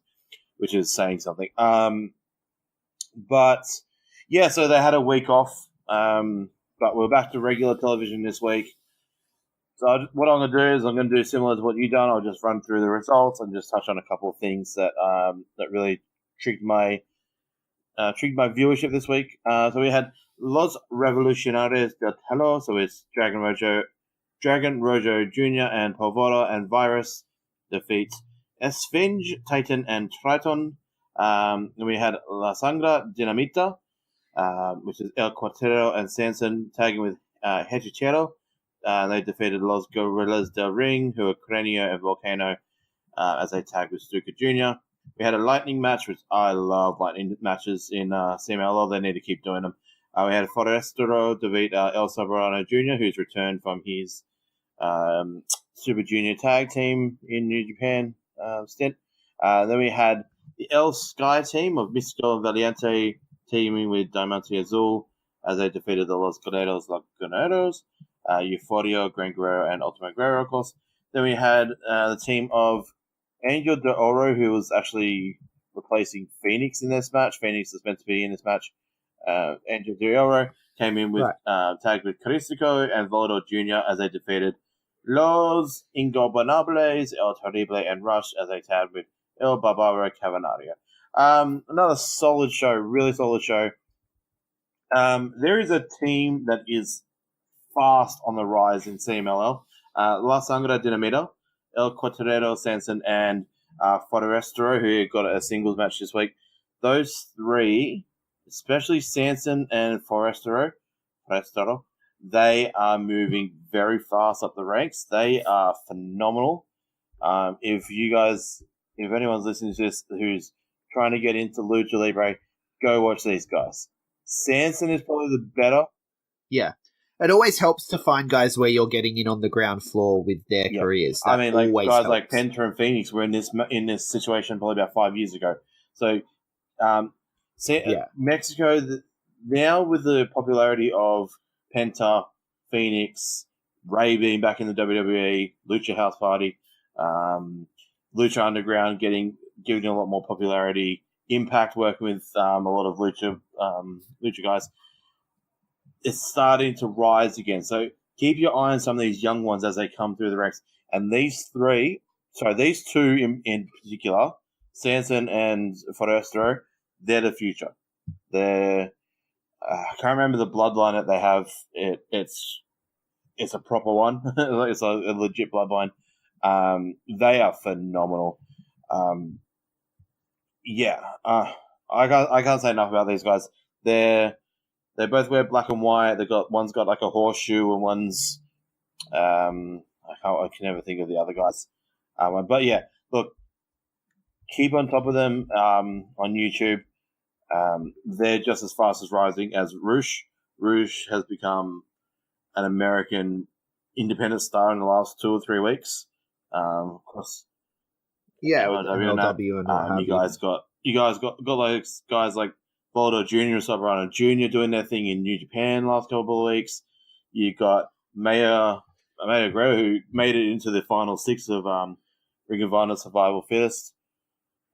which is saying something. But yeah, so they had a week off, but we're back to regular television this week. So what I'm going to do is I'm going to do similar to what you've done. I'll just run through the results and just touch on a couple of things that really trigged my viewership this week. So we had Los Revolucionarios del Telo, so it's Dragon Rojo Jr. and Polvoro and Virus defeat Esfinge, Titan, and Triton. Then we had La Sangra Dinamita, which is El Cuartero and Sanson tagging with Hechicero. They defeated Los Gorillas del Ring, who are Cranio and Volcano, as they tagged with Stuka Jr. We had a lightning match, which I love lightning matches in CMLL. They need to keep doing them. We had Forestero defeat El Soberano Jr., who's returned from his Super Junior tag team in New Japan stint. Then we had the El Sky team of Mystico and Valiente teaming with Diamante Azul as they defeated the Los Guerreros, Euphoria, Gran Guerrero, and Ultimate Guerrero, of course. Then we had the team of Angel de Oro, who was actually replacing Phoenix in this match. Phoenix was meant to be in this match. Angel de Oro came in with tagged with Caristico and Volador Jr. as they defeated Los Ingobernables, El Terrible, and Rush as they tagged with El Barbaro Cavernario. Another solid show, really solid show. There is a team that is fast on the rise in CMLL. La Sangre Dinamita, El Cuatrero Sanson, and Forestero, who got a singles match this week. Those three, especially Sanson and Forestero, they are moving very fast up the ranks. They are phenomenal. If anyone's listening to this who's trying to get into Lucha Libre, go watch these guys. Sanson is probably the better. Yeah. It always helps to find guys where you're getting in on the ground floor with their careers. That like guys helps. like Penta and Phoenix were in this situation probably about 5 years ago. So, Mexico now with the popularity of Penta, Phoenix, Ray being back in the WWE, Lucha House Party, Lucha Underground giving a lot more popularity. Impact working with a lot of Lucha guys. It's starting to rise again. So keep your eye on some of these young ones as they come through the ranks. And these two in particular, Sanson and Forestero, they're the future. I can't remember the bloodline that they have. It's a proper one. It's a legit bloodline. They are phenomenal. I can't say enough about these guys. They both wear black and white. One's got like a horseshoe and one's I can never think of the other guys. But yeah, look, keep on top of them on YouTube. They're just as fast as rising as Roosh. Roosh has become an American independent star in the last 2 or 3 weeks. Of course, MLW and you guys got like guys like Baldo Jr. and Soberano Jr. doing their thing in New Japan last couple of weeks. You got Maya Guerrero, who made it into the final 6 of Ring of Honor Survival Fittest.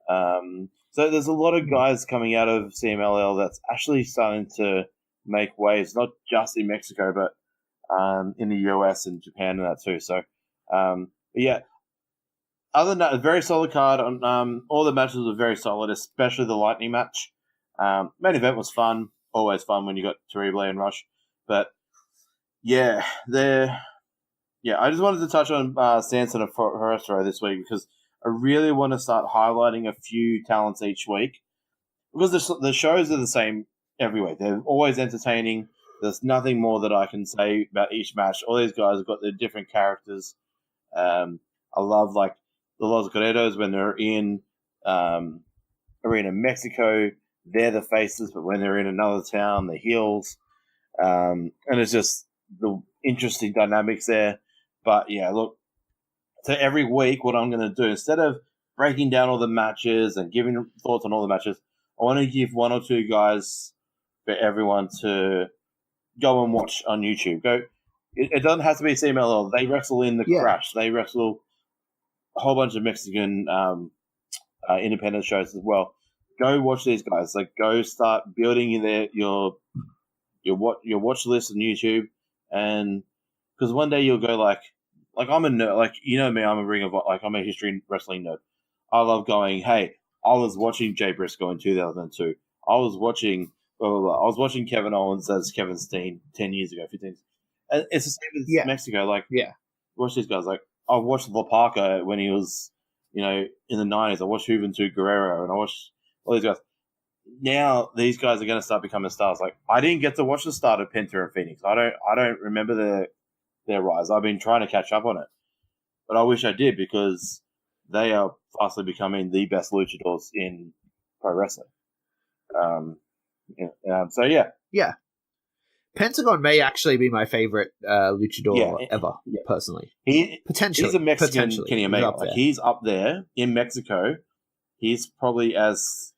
So there's a lot of guys coming out of CMLL that's actually starting to make waves, not just in Mexico, but in the US and Japan and that too. So, other than that, a very solid card. All the matches were very solid, especially the Lightning match. Main event was fun, always fun when you got Terrible and Rush. But I just wanted to touch on Sanson and Forestero this week because I really want to start highlighting a few talents each week because the shows are the same every week. They're always entertaining. There's nothing more that I can say about each match. All these guys have got their different characters. I love like the Los Guerreros when they're in Arena Mexico. They're the faces, but when they're in another town, they're heels. And it's just the interesting dynamics there. But yeah, look, so every week what I'm going to do, instead of breaking down all the matches and giving thoughts on all the matches, I want to give 1 or 2 guys for everyone to go and watch on YouTube. It doesn't have to be CMLL. They wrestle in the Crash. They wrestle a whole bunch of Mexican independent shows as well. Go watch these guys. Like, go start building your watch list on YouTube, and because one day you'll go like I'm a nerd. Like, you know me, I'm a history wrestling nerd. I love going. Hey, I was watching Jay Briscoe in 2002. I was watching blah blah blah. I was watching Kevin Owens as Kevin Steen 10 years ago, 15. And it's the same with Mexico. Like, watch these guys. Like, I watched La Parka when he was, in the 90s. I watched Juventud Guerrero, and I watched all these guys. Now these guys are going to start becoming stars. Like, I didn't get to watch the start of Penta and Phoenix. I don't remember their rise. I've been trying to catch up on it, but I wish I did because they are fastly becoming the best luchadors in pro wrestling. So yeah. Yeah. Pentagon may actually be my favorite luchador ever, personally. Potentially. He's a Mexican Potentially. Kenny Omega. He's up there in Mexico. He's probably as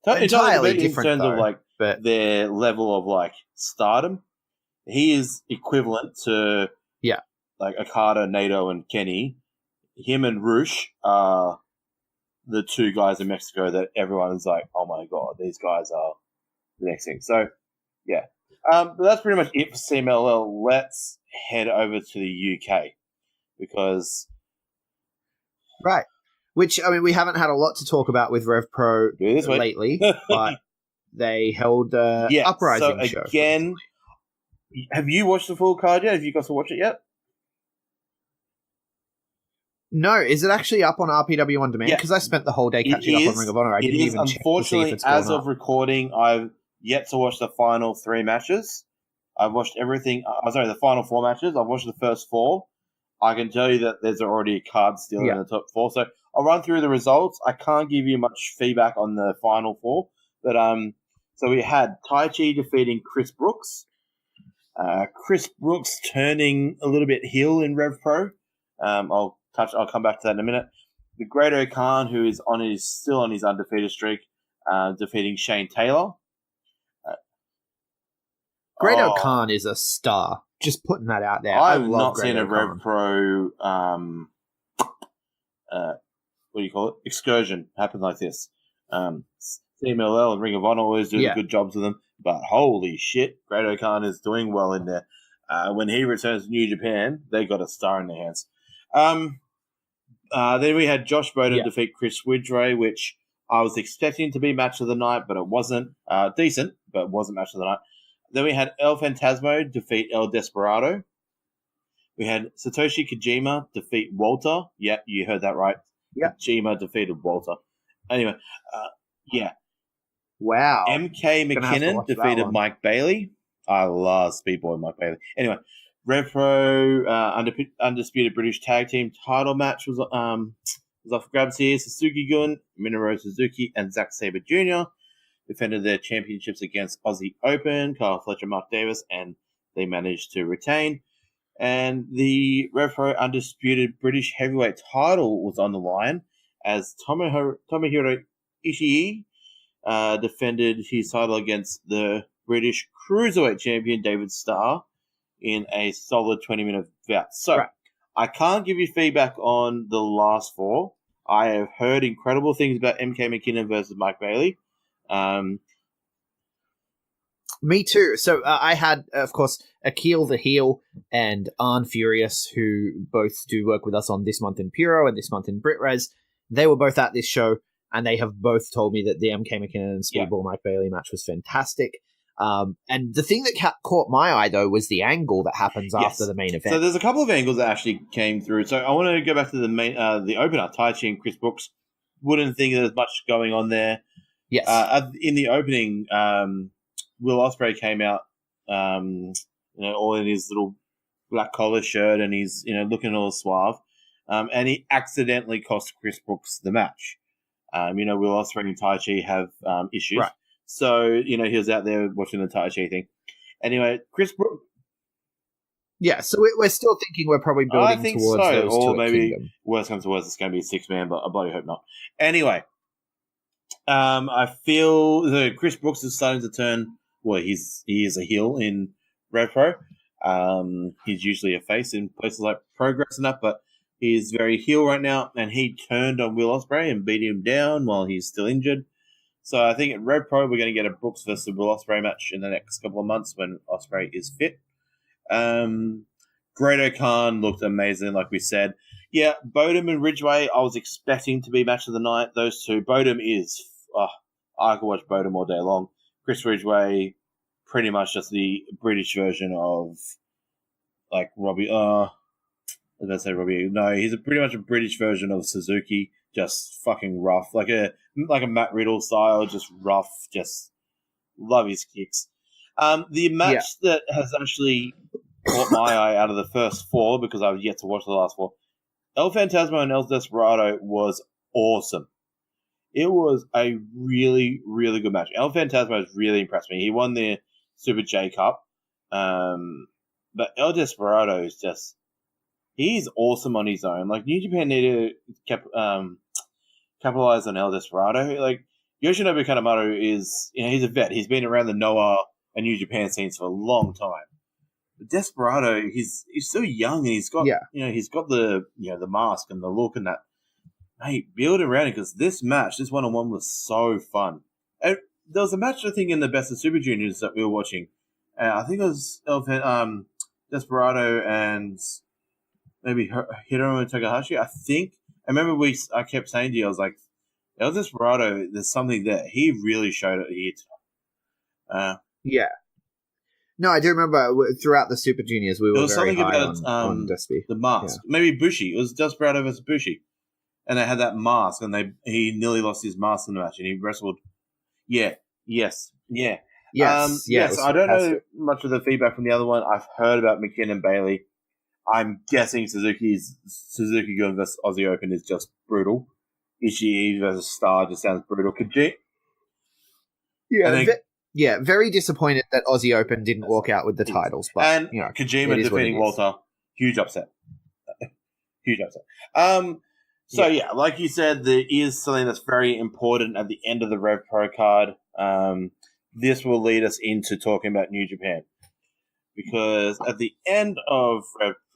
entirely in different terms though, of like their level of like stardom. He is equivalent to like Okada, Naito, and Kenny. Him and Rush are the two guys in Mexico that everyone's like, oh my god, these guys are the next thing. So yeah, but that's pretty much it for CMLL. Let's head over to the UK because right. Which, I mean, we haven't had a lot to talk about with RevPro lately, but they held Uprising show. Again, have you watched the full card yet? Have you got to watch it yet? No, is it actually up on RPW On Demand? Because I spent the whole day catching up on Ring of Honor. I didn't even check to see if it's gone as of recording, I've yet to watch the final 3 matches. I've watched everything. The final 4 matches. I've watched the first 4. I can tell you that there's already a card still in the top 4. So I'll run through the results. I can't give you much feedback on the final 4, but so we had Tai Chi defeating Chris Brooks. Chris Brooks turning a little bit heel in RevPro. I'll come back to that in a minute. The Great Khan, who is still on his undefeated streak, defeating Shane Taylor. Great Khan is a star. Just putting that out there. I've not seen a RevPro what do you call it? Excursion happen like this. CMLL and Ring of Honor always do good jobs with them, but holy shit, Great Khan is doing well in there. When he returns to New Japan, they got a star in their hands. Then we had Josh Bowden defeat Chris Widgray, which I was expecting to be match of the night, but it wasn't. Decent, but it wasn't match of the night. Then we had El Fantasmo defeat El Desperado. We had Satoshi Kojima defeat Walter. Yep, you heard that right. Yep. Kojima defeated Walter. Anyway, Wow. MK McKinnon defeated Mike Bailey. I love Speedboy Mike Bailey. Anyway, RevPro Undisputed British Tag Team title match was up for grabs here. Suzuki Gun, Minoru Suzuki, and Zack Sabre Jr. defended their championships against Aussie Open, Kyle Fletcher, Mark Davis, and they managed to retain. And the RevPro Undisputed British Heavyweight title was on the line as Tomohiro Ishii defended his title against the British Cruiserweight champion David Starr in a solid 20-minute bout. So, I can't give you feedback on the last 4. I have heard incredible things about MK McKinnon versus Mike Bailey. Me too. So I had, of course, Akil the Heel and Arn Furious, who both do work with us on This Month in Puro and This Month in BritRes. They were both at this show, and they have both told me that the MK McKinnon and Speedball Mike Bailey match was fantastic. And the thing that caught my eye, though, was the angle that happens after the main event. So there's a couple of angles that actually came through. So I want to go back to the main, the opener, Tai Chi and Chris Brooks. Wouldn't think there's much going on there. Yes. In the opening, Will Ospreay came out, all in his little black collar shirt, and he's looking all suave, and he accidentally cost Chris Brooks the match. Will Ospreay and Tai Chi have issues, right? So he was out there watching the Tai Chi thing. Anyway, Chris Brooks. Yeah, so we're still thinking we're probably building towards those or two maybe Kingdom. Worst comes to worst, it's going to be a 6-man, but I bloody hope not. Anyway, I feel that Chris Brooks is starting to turn. Well, he is a heel in RevPro. He's usually a face in places like Progress and that, but he's very heel right now, and he turned on Will Ospreay and beat him down while he's still injured. So I think at RevPro we're going to get a Brooks versus Will Ospreay match in the next couple of months when Ospreay is fit. Great Khan looked amazing, like we said. Yeah, Bodum and Ridgeway, I was expecting to be match of the night. Those two. Bodum is... I could watch Bodum all day long. Chris Ridgeway, pretty much just the British version of, like, Robbie... I was going to say Robbie. No, he's pretty much a British version of Suzuki. Just fucking rough. Like a Matt Riddle style, just rough. Just love his kicks. The match that has actually caught my eye out of the first 4 because I've yet to watch the last 4. El Phantasmo and El Desperado was awesome. It was a really, really good match. El Phantasmo has really impressed me. He won the Super J Cup. But El Desperado is just... He's awesome on his own. Like, New Japan needed to capitalize on El Desperado. Like, Yoshinobu Kanemaru is... he's a vet. He's been around the Noah and New Japan scenes for a long time. But Desperado, he's still young and he's got... he's got the the mask and the look and that. Mate, build around it because this one-on-one was so fun. And there was a match, I think, in the Best of Super Juniors that we were watching. I think it was Desperado and maybe Hiromu Takahashi. I remember I kept saying to you, I was like, El Desperado, there's something there. He really showed it here. No, I do remember throughout the Super Juniors we were very high on Despy. The mask. Yeah. Maybe Bushi. It was Desperado versus Bushi. And they had that mask, and he nearly lost his mask in the match, and he wrestled. Yes. I don't know much of the feedback from the other one. I've heard about McKinnon and Bailey. I'm guessing Suzuki Gun versus Aussie Open is just brutal. Ishii versus Star just sounds brutal. Very disappointed that Aussie Open didn't walk out with the titles. But, and Kojima defeating Walter, huge upset. So, like you said, there is something that's very important at the end of the RevPro card. This will lead us into talking about New Japan. Because at the end of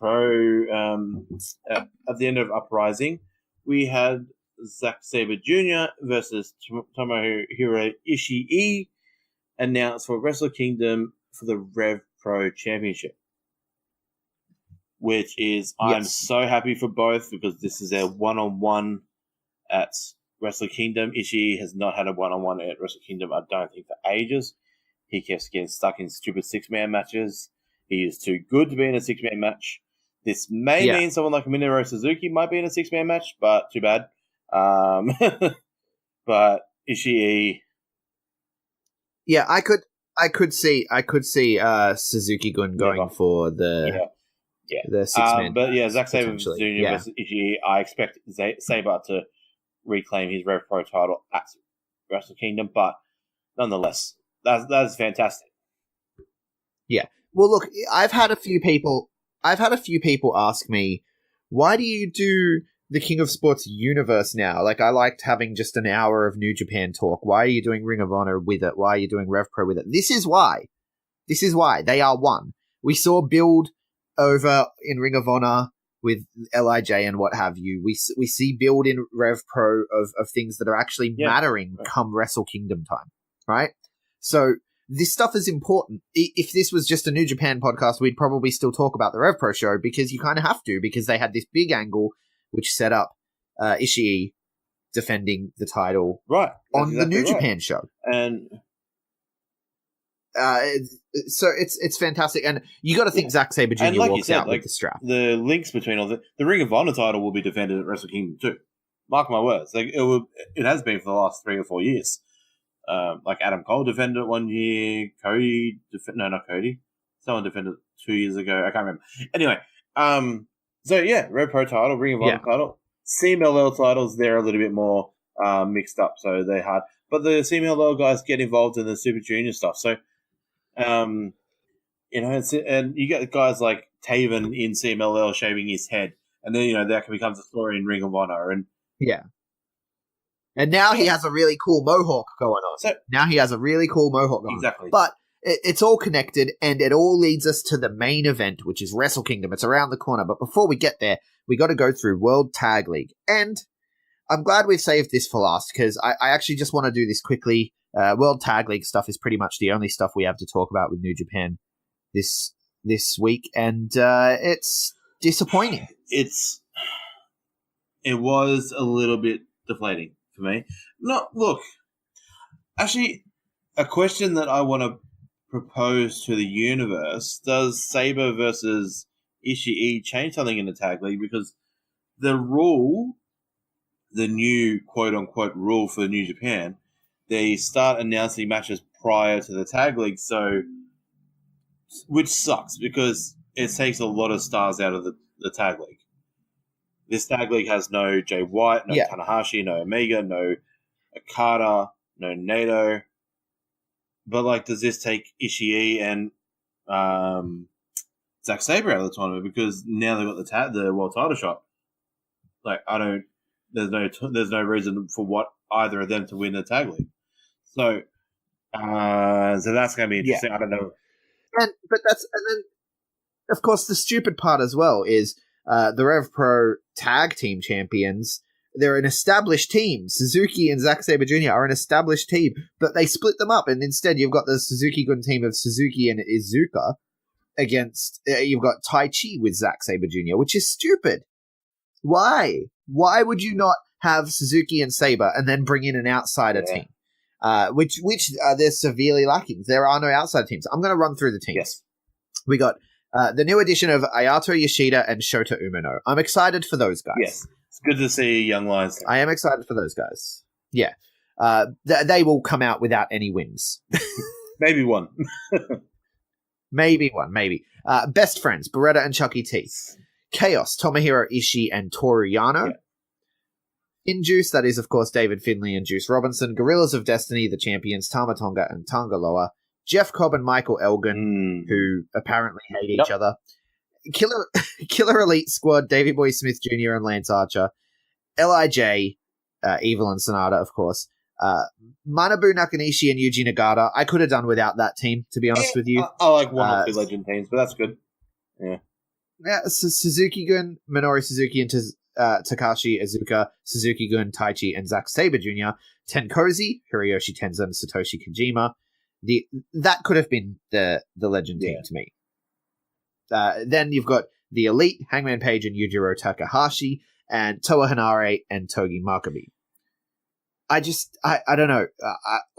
RevPro, at the end of Uprising, we had Zack Sabre Jr. versus Tomohiro Ishii announced for Wrestle Kingdom for the RevPro Championship. Which is, I'm so happy for both because this is their one-on-one at Wrestle Kingdom. Ishii has not had a one-on-one at Wrestle Kingdom, I don't think, for ages. He keeps getting stuck in stupid 6-man matches. He is too good to be in a 6-man match. This may mean someone like Minoru Suzuki might be in a 6-man match, but too bad. But Ishii... Yeah, I could see Suzuki Gun going for the... the 6-man. But Zack Sabre Jr. versus Ishii, I expect Sabre to reclaim his RevPro title at Wrestle Kingdom, but nonetheless, that's fantastic. Yeah. Well, look, I've had a few people ask me, why do you do the King of Sports universe now? Like, I liked having just an hour of New Japan talk. Why are you doing Ring of Honor with it? Why are you doing RevPro with it? This is why. They are one. We saw build over in Ring of Honor with LIJ and what have you. We see build in RevPro of things that are actually mattering come Wrestle Kingdom time, right? So this stuff is important. If this was just a New Japan podcast, we'd probably still talk about the RevPro show because you kind of have to, because they had this big angle which set up Ishii defending the title on the New Japan show. And... so it's fantastic, and you got to think Zack Sabre Jr. walks out with the strap. The links between all the Ring of Honor title will be defended at Wrestle Kingdom too. Mark my words, like it has been for the last 3 or 4 years. Like Adam Cole defended it 1 year. Not Cody. Someone defended it 2 years ago. I can't remember. Anyway, RevPro title, Ring of Honor title, CMLL titles. They're a little bit more mixed up, so they're hard. But the CMLL guys get involved in the Super Junior stuff, so. And you get guys like Taven in CMLL shaving his head, and then that becomes a story in Ring of Honor, and now he has a really cool mohawk going on. Exactly, but it's all connected, and it all leads us to the main event, which is Wrestle Kingdom. It's around the corner, but before we get there, we got to go through World Tag League, and I'm glad we've saved this for last because I actually just want to do this quickly. World Tag League stuff is pretty much the only stuff we have to talk about with New Japan this week, and it's disappointing. It was a little bit deflating for me. Actually, a question that I want to propose to the universe: does Sabre versus Ishii change something in the Tag League? Because the new quote-unquote rule for New Japan, they start announcing matches prior to the Tag League, which sucks because it takes a lot of stars out of the tag league. This tag league has no Jay White, no Tanahashi, no Omega, no Okada, no Naito. But, like, does this take Ishii and Zack Sabre out of the tournament? Because now they've got the world title shot. Like, there's no reason for what either of them to win the tag league. So that's going to be interesting. Yeah. I don't know. And then, of course, the stupid part as well is the RevPro tag team champions. They're an established team. Suzuki and Zack Sabre Jr. are an established team, but they split them up, and instead you've got the Suzuki-Gun team of Suzuki and Iizuka against you've got Taichi with Zack Sabre Jr., which is stupid. Why? Why would you not have Suzuki and Sabre and then bring in an outsider team? Which they're severely lacking. There are no outside teams. I'm going to run through the teams. Yes. We got the new addition of Ayato Yoshida and Shota Umino. I'm excited for those guys. Yes. It's good to see young lions. I am excited for those guys. Yeah. They will come out without any wins. Maybe one. Maybe one, maybe. Best friends, Beretta and Chucky T. Chaos, Tomohiro Ishii and Toru Yano. Yeah. Injuice, that is, of course, David Finlay and Juice Robinson. Gorillas of Destiny, the champions, Tama Tonga and Tangaloa. Jeff Cobb and Michael Elgin, who apparently hate each other. Killer Elite Squad, Davey Boy Smith Jr. and Lance Archer. LIJ, Evil and Sonata, of course. Manabu Nakanishi and Yuji Nagata. I could have done without that team, to be honest with you. I like one of the legend teams, but that's good. Yeah. Suzuki-gun, Minoru Suzuki and Takashi Iizuka, Suzuki-gun, Taichi, and Zack Sabre Jr. Tenkozi, Hiroyoshi Tenza, and Satoshi Kojima. That could have been the legend team to me. Then you've got the Elite, Hangman Page and Yujiro Takahashi, and Toa Hanare and Togi Makabe. I don't know.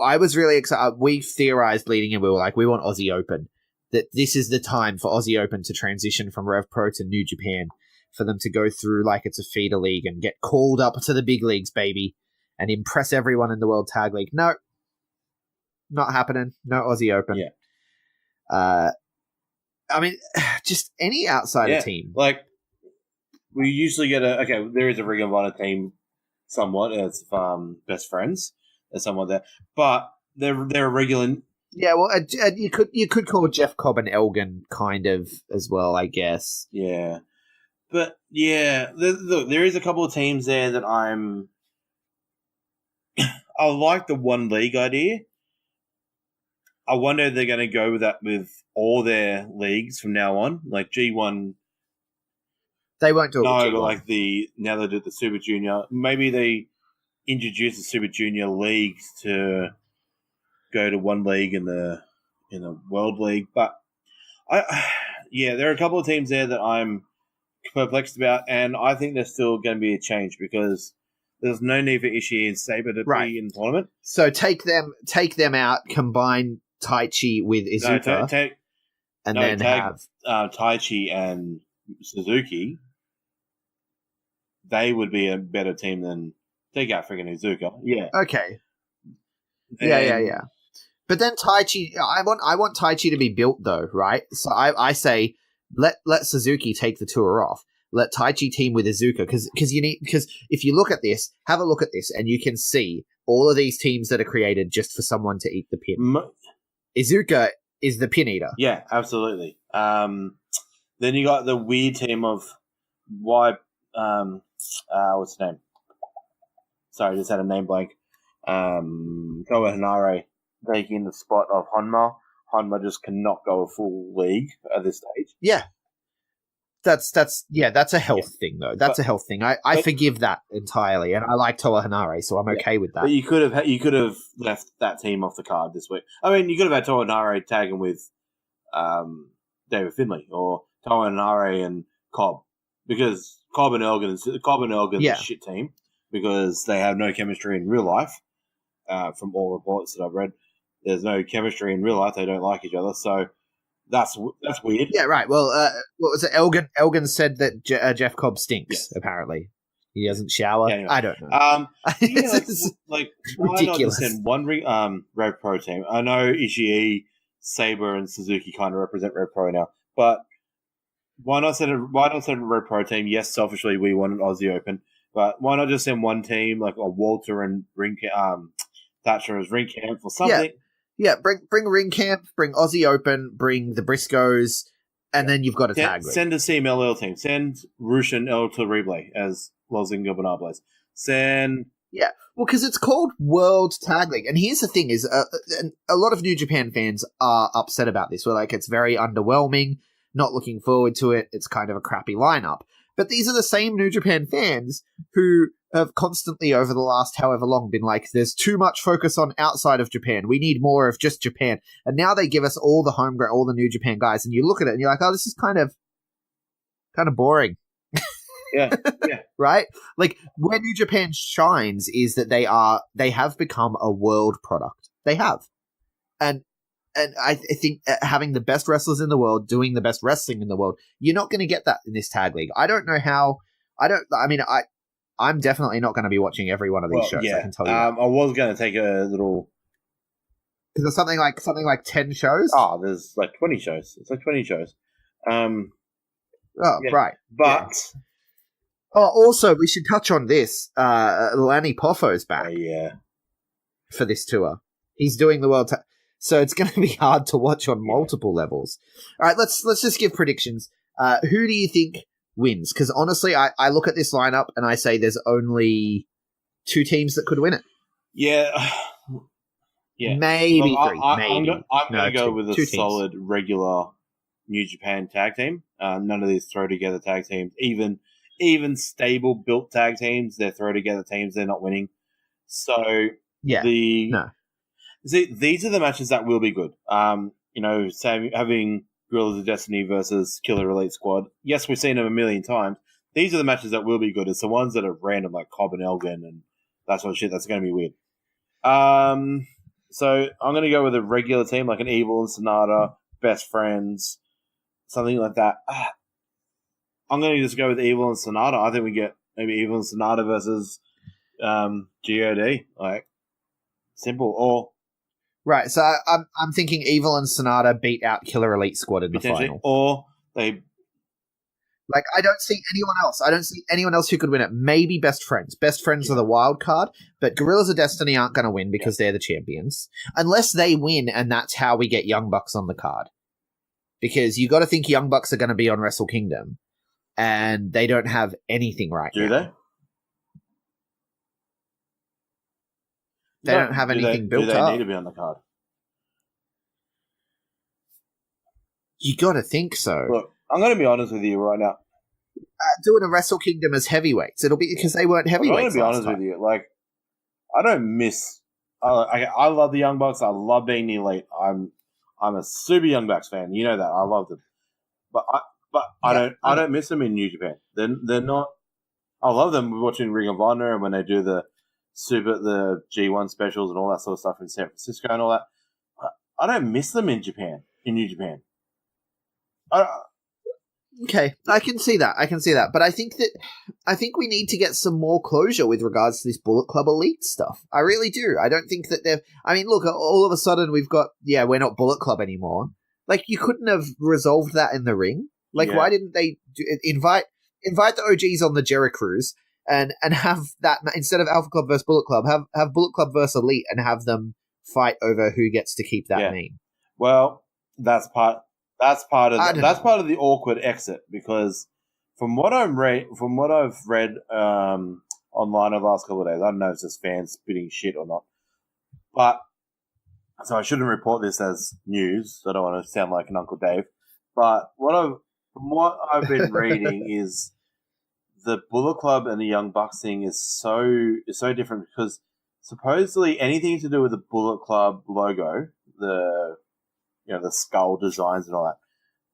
I was really excited. We theorized leading in, we were like, we want Aussie Open. That this is the time for Aussie Open to transition from RevPro to New Japan, for them to go through like it's a feeder league and get called up to the big leagues, baby, and impress everyone in the World Tag League. No, not happening. No Aussie Open. Yeah. I mean, just any outsider team. Like, we usually get there is a Ring of Honor team somewhat. It's best friends. There's someone there. But they're a regular. Yeah, well, you could call Jeff Cobb and Elgin kind of as well, I guess. Yeah. But, yeah, look, there is a couple of teams there that I like the one league idea. I wonder if they're going to go with that with all their leagues from now on, like G1. They won't do it. No, but like now they do the Super Junior. Maybe they introduce the Super Junior leagues to go to one league in the World League. But there are a couple of teams there that I'm perplexed about, and I think there's still going to be a change because there's no need for Ishii and Sabre to be in the tournament. So take them out, combine Taichi with Iizuka, have Taichi and Suzuki. They would be a better team than take out freaking Iizuka. Yeah. Okay. Yeah. But then Taichi, I want Taichi to be built though, right? So I say let Suzuki take the tour off. Let Taichi team with Iizuka because if you look at this, have a look at this, and you can see all of these teams that are created just for someone to eat the pin. Iizuka is the pin eater. Yeah, absolutely. Then you got the weird team of what's the name? Sorry, just had a name blank. Toa Hanare taking the spot of Honma. Honma just cannot go a full league at this stage. Yeah. That's a health thing though. That's a health thing. I forgive that entirely, and I like Toa Hanare, so I'm okay with that. But you could have left that team off the card this week. I mean, you could have had Toa Hanare tagging with David Finlay or Toa Hanare and Cobb, because Cobb and Elgin is a shit team because they have no chemistry in real life. From all reports that I've read, there's no chemistry in real life. They don't like each other, so. That's weird. Yeah, right. Well, what was it? Elgin said that Jeff Cobb stinks, apparently. He doesn't shower. Yeah, anyway. I don't know. Why ridiculous. not just send one RevPro team? I know Ishii, Sabre, and Suzuki kind of represent RevPro now, but Why not send a RevPro team? Yes, selfishly we wanted Aussie Open, but why not just send one team like a Walter and Thatcher as ring camp or something? Yeah, bring ring camp, bring Aussie Open, bring the Briscoes, and then you've got a tag league. Send a CMLL team. Send Rush and El Terrible as Los Ingobernables. Send... Yeah, well, because it's called World Tag League. And here's the thing is, a lot of New Japan fans are upset about this. We're like, it's very underwhelming, not looking forward to it. It's kind of a crappy lineup. But these are the same New Japan fans who have constantly over the last however long been like, there's too much focus on outside of Japan. We need more of just Japan. And now they give us all the homegrown, all the New Japan guys. And you look at it and you're like, oh, this is kind of boring. Yeah. Right? Like, where New Japan shines is that they have become a world product. They have. And I think having the best wrestlers in the world, doing the best wrestling in the world, you're not going to get that in this tag league. I don't know how. I'm definitely not going to be watching every one of these shows. Yeah. I can tell you. I was going to take a little. Is there something like 10 shows? Oh, there's like 20 shows. It's like 20 shows. Oh, yeah. right. But. Yeah. Oh, also, we should touch on this. Lanny Poffo's back. Yeah. For this tour. He's doing the world. So it's going to be hard to watch on multiple levels. All right, let's just give predictions. Who do you think wins? Because honestly, I look at this lineup and I say there's only 2 teams that could win it. Yeah. Yeah. Maybe 3. I'm going to go with a solid regular New Japan tag team. None of these throw together tag teams. Even stable built tag teams, they're throw together teams. They're not winning. So See, these are the matches that will be good. Say having Guerrillas of Destiny versus Killer Elite Squad. Yes, we've seen them a million times. These are the matches that will be good. It's the ones that are random, like Cobb and Elgin and that sort of shit. That's going to be weird. So I'm going to go with a regular team, like an Evil and Sonata, Best Friends, something like that. I'm going to just go with Evil and Sonata. I think we get maybe Evil and Sonata versus GOD. Like, simple. Or right, so I'm thinking Evil and Sonata beat out Killer Elite Squad in the final. Or they... Like, I don't see anyone else. I don't see anyone else who could win it. Maybe Best Friends. Best Friends are the wild card, but Guerrillas of Destiny aren't going to win because they're the champions. Unless they win, and that's how we get Young Bucks on the card. Because you got to think Young Bucks are going to be on Wrestle Kingdom, and they don't have anything right now. Do they? They don't have anything built up. Do they need to be on the card? You got to think so. Look, I'm going to be honest with you right now. Doing a Wrestle Kingdom as heavyweights. It'll be because they weren't heavyweights. I'm going to be honest with you. Like, I don't miss... I love the Young Bucks. I love being the Elite. I'm a super Young Bucks fan. You know that. I love them. But I don't miss them in New Japan. They're not... I love them watching Ring of Honor and when they do the G1 specials and all that sort of stuff in San Francisco and all that. I don't miss them in New Japan. Okay, I can see that. But I think we need to get some more closure with regards to this Bullet Club Elite stuff. I really do. I don't think that look, all of a sudden we've got, we're not Bullet Club anymore. Like, you couldn't have resolved that in the ring. Like, why didn't they invite the OGs on the Jera Cruise and have that, instead of Alpha Club versus Bullet Club, have Bullet Club versus Elite and have them fight over who gets to keep that name. Well, that's part of the awkward exit, because from what I've read online over the last couple of days, I don't know if it's just fans spitting shit or not, but so I shouldn't report this as news. So I don't want to sound like an Uncle Dave, but from what I've been reading is the Bullet Club and the Young Bucks thing is so different, because supposedly anything to do with the Bullet Club logo, the skull designs and all that,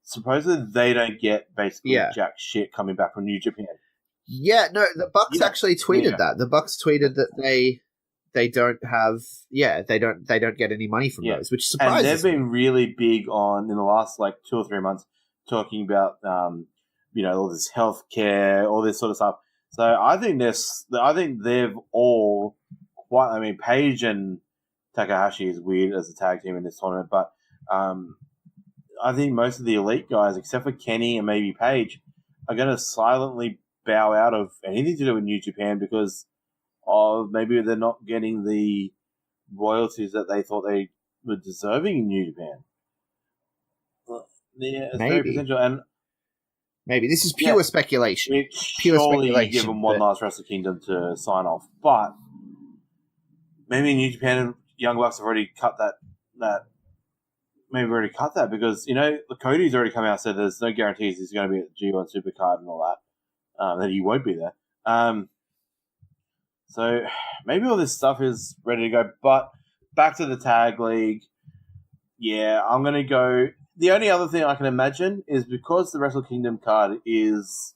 supposedly they don't get basically jack shit coming back from New Japan. Yeah, no, the Bucks actually tweeted that. The Bucks tweeted that they don't have they don't get any money from those, which surprises me. And they've been really big on in the last 2 or 3 months talking about all this healthcare, all this sort of stuff. So I think they've all quite. I mean, Paige and Takahashi is weird as a tag team in this tournament, but I think most of the elite guys, except for Kenny and maybe Paige, are going to silently bow out of anything to do with New Japan because of maybe they're not getting the royalties that they thought they were deserving in New Japan. Yeah, it's very potential. And maybe this is pure speculation. Surely you give them one last Wrestle Kingdom to sign off, but maybe New Japan and Young Bucks have already cut that. Maybe already cut that because Cody's already come out and said there's no guarantees he's going to be at the G1 Supercard and all that. That he won't be there. So maybe all this stuff is ready to go. But back to the tag league. Yeah, I'm going to go. The only other thing I can imagine is because the Wrestle Kingdom card is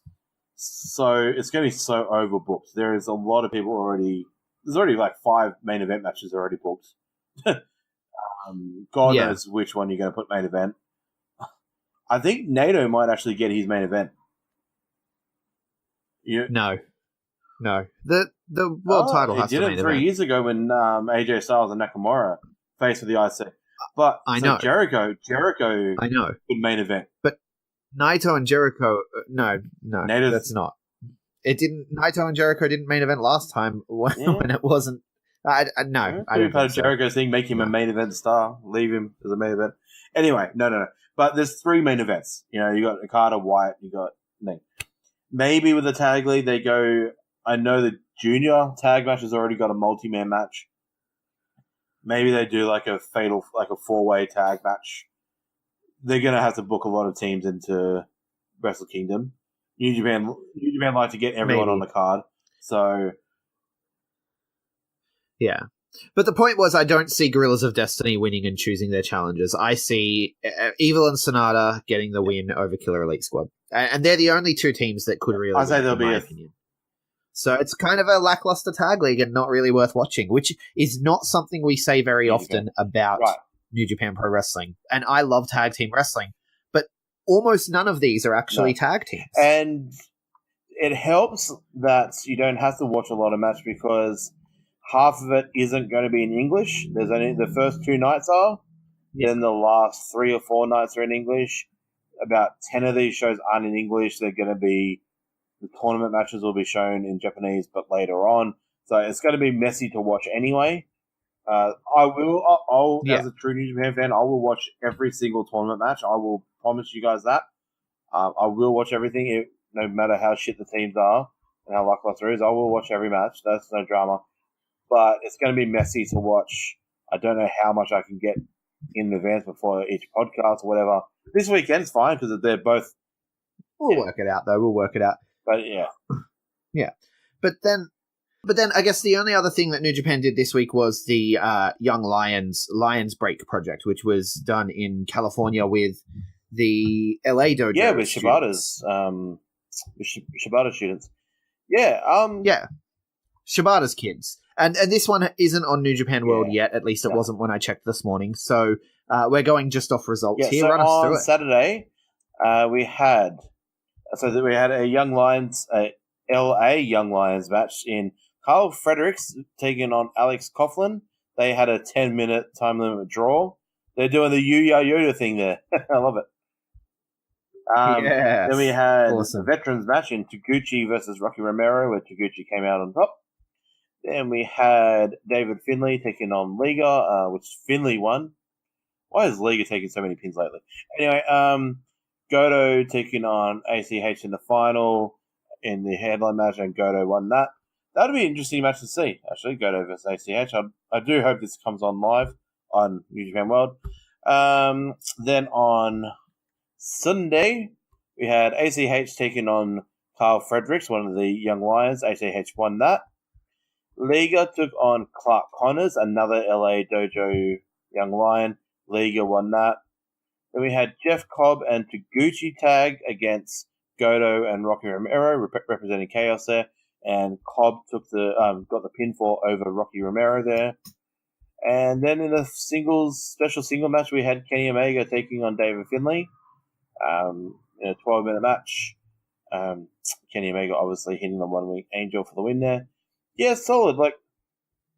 it's going to be so overbooked. There is a lot of people already. There's already like 5 main event matches already booked. God knows which one you're going to put main event. I think Nato might actually get his main event. No. The world title has to main event. He did it 3 years ago when AJ Styles and Nakamura faced for the IC. But I know Jericho. I know. Good main event. But Naito and Jericho, no, that's not. It didn't. Naito and Jericho didn't main event last time when it wasn't. I don't think so. Jericho's thing, make him a main event star, leave him as a main event. Anyway, no. But there's 3 main events. You got Okada, Wyatt, you got Nate. Maybe with the tag league they go. I know the junior tag match has already got a multi-man match. Maybe they do like a 4-way tag match. They're gonna have to book a lot of teams into Wrestle Kingdom. New Japan like to get everyone on the card. So yeah. But the point was, I don't see Guerrillas of Destiny winning and choosing their challengers. I see Evil and Sonata getting the win over Killer Elite Squad. And they're the only 2 teams that could really win, in my opinion. So it's kind of a lackluster tag league and not really worth watching, which is not something we say very often about New Japan Pro Wrestling. And I love tag team wrestling, but almost none of these are actually tag teams. And it helps that you don't have to watch a lot of match because half of it isn't going to be in English. There's only the first 2 nights are. Then the last 3 or 4 nights are in English. About 10 of these shows aren't in English. They're going to be the tournament matches will be shown in Japanese, but later on. So it's going to be messy to watch anyway. I'll as a true New Japan fan, I will watch every single tournament match. I will promise you guys that. I will watch everything, no matter how shit the teams are and how lackluster it is. I will watch every match. That's no drama. But it's going to be messy to watch. I don't know how much I can get in advance before each podcast or whatever. This weekend's fine because they're both. We'll work it out, though. We'll work it out. But yeah. But then I guess the only other thing that New Japan did this week was the Young Lions Break project, which was done in California with the LA Dojo. Yeah, with Shibata's Shibata students. Yeah. Shibata's kids. And this one isn't on New Japan World yet. At least it wasn't when I checked this morning. So we're going just off results here. So Run us through it. On Saturday, we had a Young Lions, LA Young Lions match in Carl Fredericks taking on Alex Coughlin. They had a 10-minute time limit draw. They're doing the Yuya Yoda thing there. I love it. Then we had a veterans match in Taguchi versus Rocky Romero, where Taguchi came out on top. Then we had David Finlay taking on Liga, which Finlay won. Why is Liga taking so many pins lately? Anyway, Goto taking on ACH in the final in the headline match, and Goto won that. That would be an interesting match to see, actually, Goto versus ACH. I do hope this comes on live on New Japan World. Then on Sunday, we had ACH taking on Carl Fredericks, one of the Young Lions. ACH won that. Liga took on Clark Connors, another LA Dojo Young Lion. Liga won that. Then we had Jeff Cobb and Taguchi tag against Goto and Rocky Romero, representing Chaos there. And Cobb took got the pinfall over Rocky Romero there. And then in a special single match, we had Kenny Omega taking on David Finlay in a 12-minute match. Kenny Omega obviously hitting the 1 Wing Angel for the win there. Yeah, solid. Like,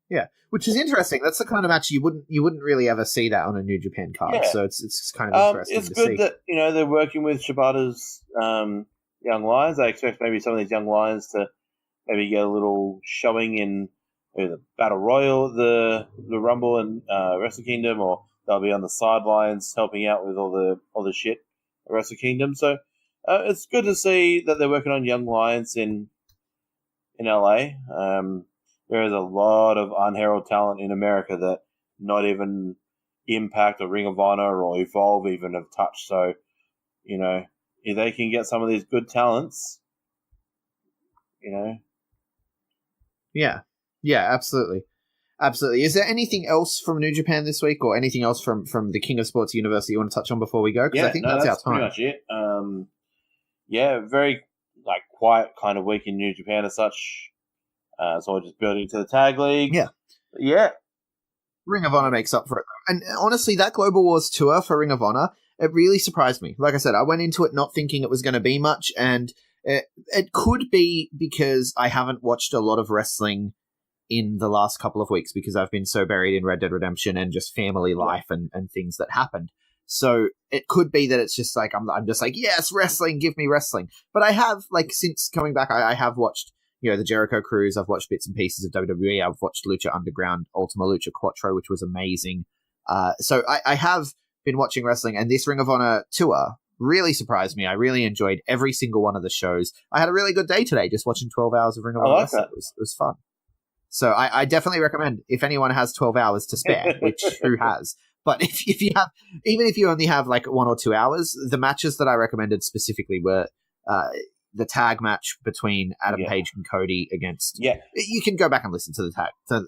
Yeah, which is interesting. That's the kind of match you wouldn't really ever see that on a New Japan card. Yeah. So it's kind of interesting. It's to good see. that they're working with Shibata's young lions. I expect maybe some of these young lions to maybe get a little showing in the Battle Royal, the Rumble, and Wrestle Kingdom, or they'll be on the sidelines helping out with all the shit at Wrestle Kingdom. So it's good to see that they're working on young lions in LA. There is a lot of unheralded talent in America that not even Impact or Ring of Honor or Evolve even have touched. So, if they can get some of these good talents, Yeah, absolutely. Absolutely. Is there anything else from New Japan this week, or anything else from the King of Sports universe that you want to touch on before we go? Because I think that's our time. Pretty much it. Very quiet kind of week in New Japan as such. So we're just building to the tag league. Yeah. Ring of Honor makes up for it. And honestly, that Global Wars tour for Ring of Honor, it really surprised me. Like I said, I went into it not thinking it was going to be much, and it could be because I haven't watched a lot of wrestling in the last couple of weeks because I've been so buried in Red Dead Redemption and just family life and things that happened. So it could be that it's just I'm just yes, wrestling, give me wrestling. But I have, since coming back, I have watched the Jericho Cruise. I've watched bits and pieces of WWE. I've watched Lucha Underground, Ultima Lucha Quattro, which was amazing. So I have been watching wrestling, and this Ring of Honor tour really surprised me. I really enjoyed every single one of the shows. I had a really good day today just watching 12 hours of Ring of Honor. It was fun. So I definitely recommend, if anyone has 12 hours to spare, which who has. But if you have, even if you only have 1 or 2 hours, the matches that I recommended specifically were the tag match between Adam Page and Cody against. Yeah. You can go back and listen to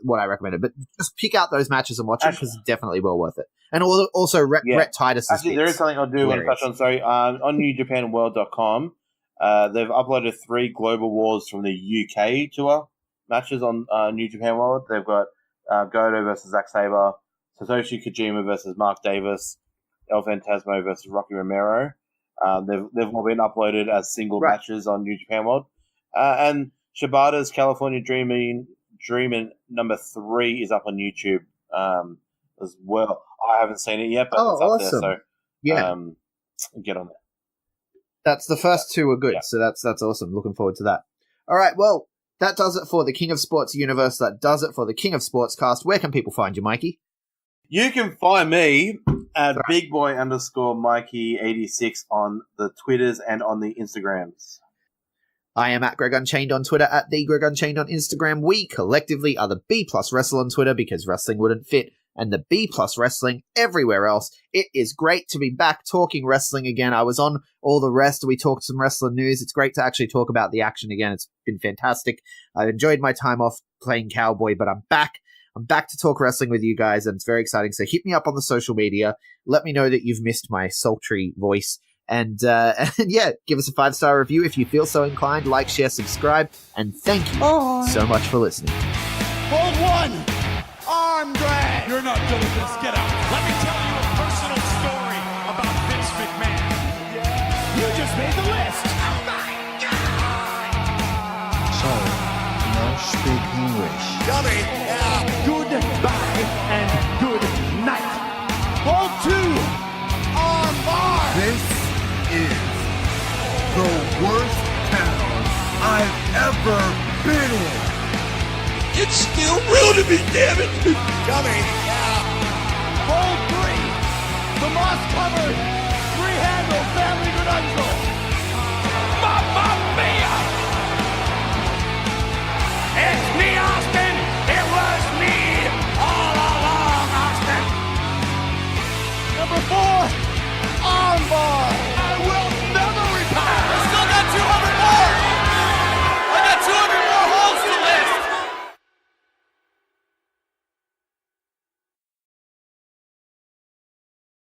what I recommended, but just pick out those matches and watch them because it's definitely well worth it. And also, Rhett Titus. Actually, there is something I do want to touch on. Sorry, on NewJapanWorld.com, they've uploaded 3 Global Wars from the UK tour matches on New Japan World. They've got Goto versus Zack Sabre, Satoshi Kojima versus Mark Davis, El Fantasmo versus Rocky Romero. They've all been uploaded as single matches on New Japan World. And Shibata's California Dreamin' number 3 is up on YouTube as well. I haven't seen it yet, but it's up awesome. there. So get on there. That's the first 2 are good, so that's awesome. Looking forward to that. All right, well, that does it for the King of Sports universe. That does it for the King of Sportscast. Where can people find you, Mikey? You can find me at BigBoy_Mikey86 on the Twitters and on the Instagrams. I am at Greg Unchained on Twitter, at the Greg Unchained on Instagram. We collectively are the B+ Wrestle on Twitter because wrestling wouldn't fit, and the B+ Wrestling everywhere else. It is great to be back talking wrestling again. I was on All the Rest. We talked some wrestling news. It's great to actually talk about the action again. It's been fantastic. I've enjoyed my time off playing cowboy, but I'm back. I'm back to talk wrestling with you guys, and it's very exciting. So hit me up on the social media. Let me know that you've missed my sultry voice. And give us a 5-star review if you feel so inclined. Like, share, subscribe. And thank you so much for listening. Hold 1! Arm drag! You're not good at this. Get out. Let me tell you a personal story about Vince McMahon. You just made the list. Oh my God! So, no speak English. Dummy. Goodbye and good night. Hold 2! Arm bar! This is the worst town I've ever been in. It's still real to me, damn it! Dummy. Hold 3! The moss covered 3-handle family Granunzo.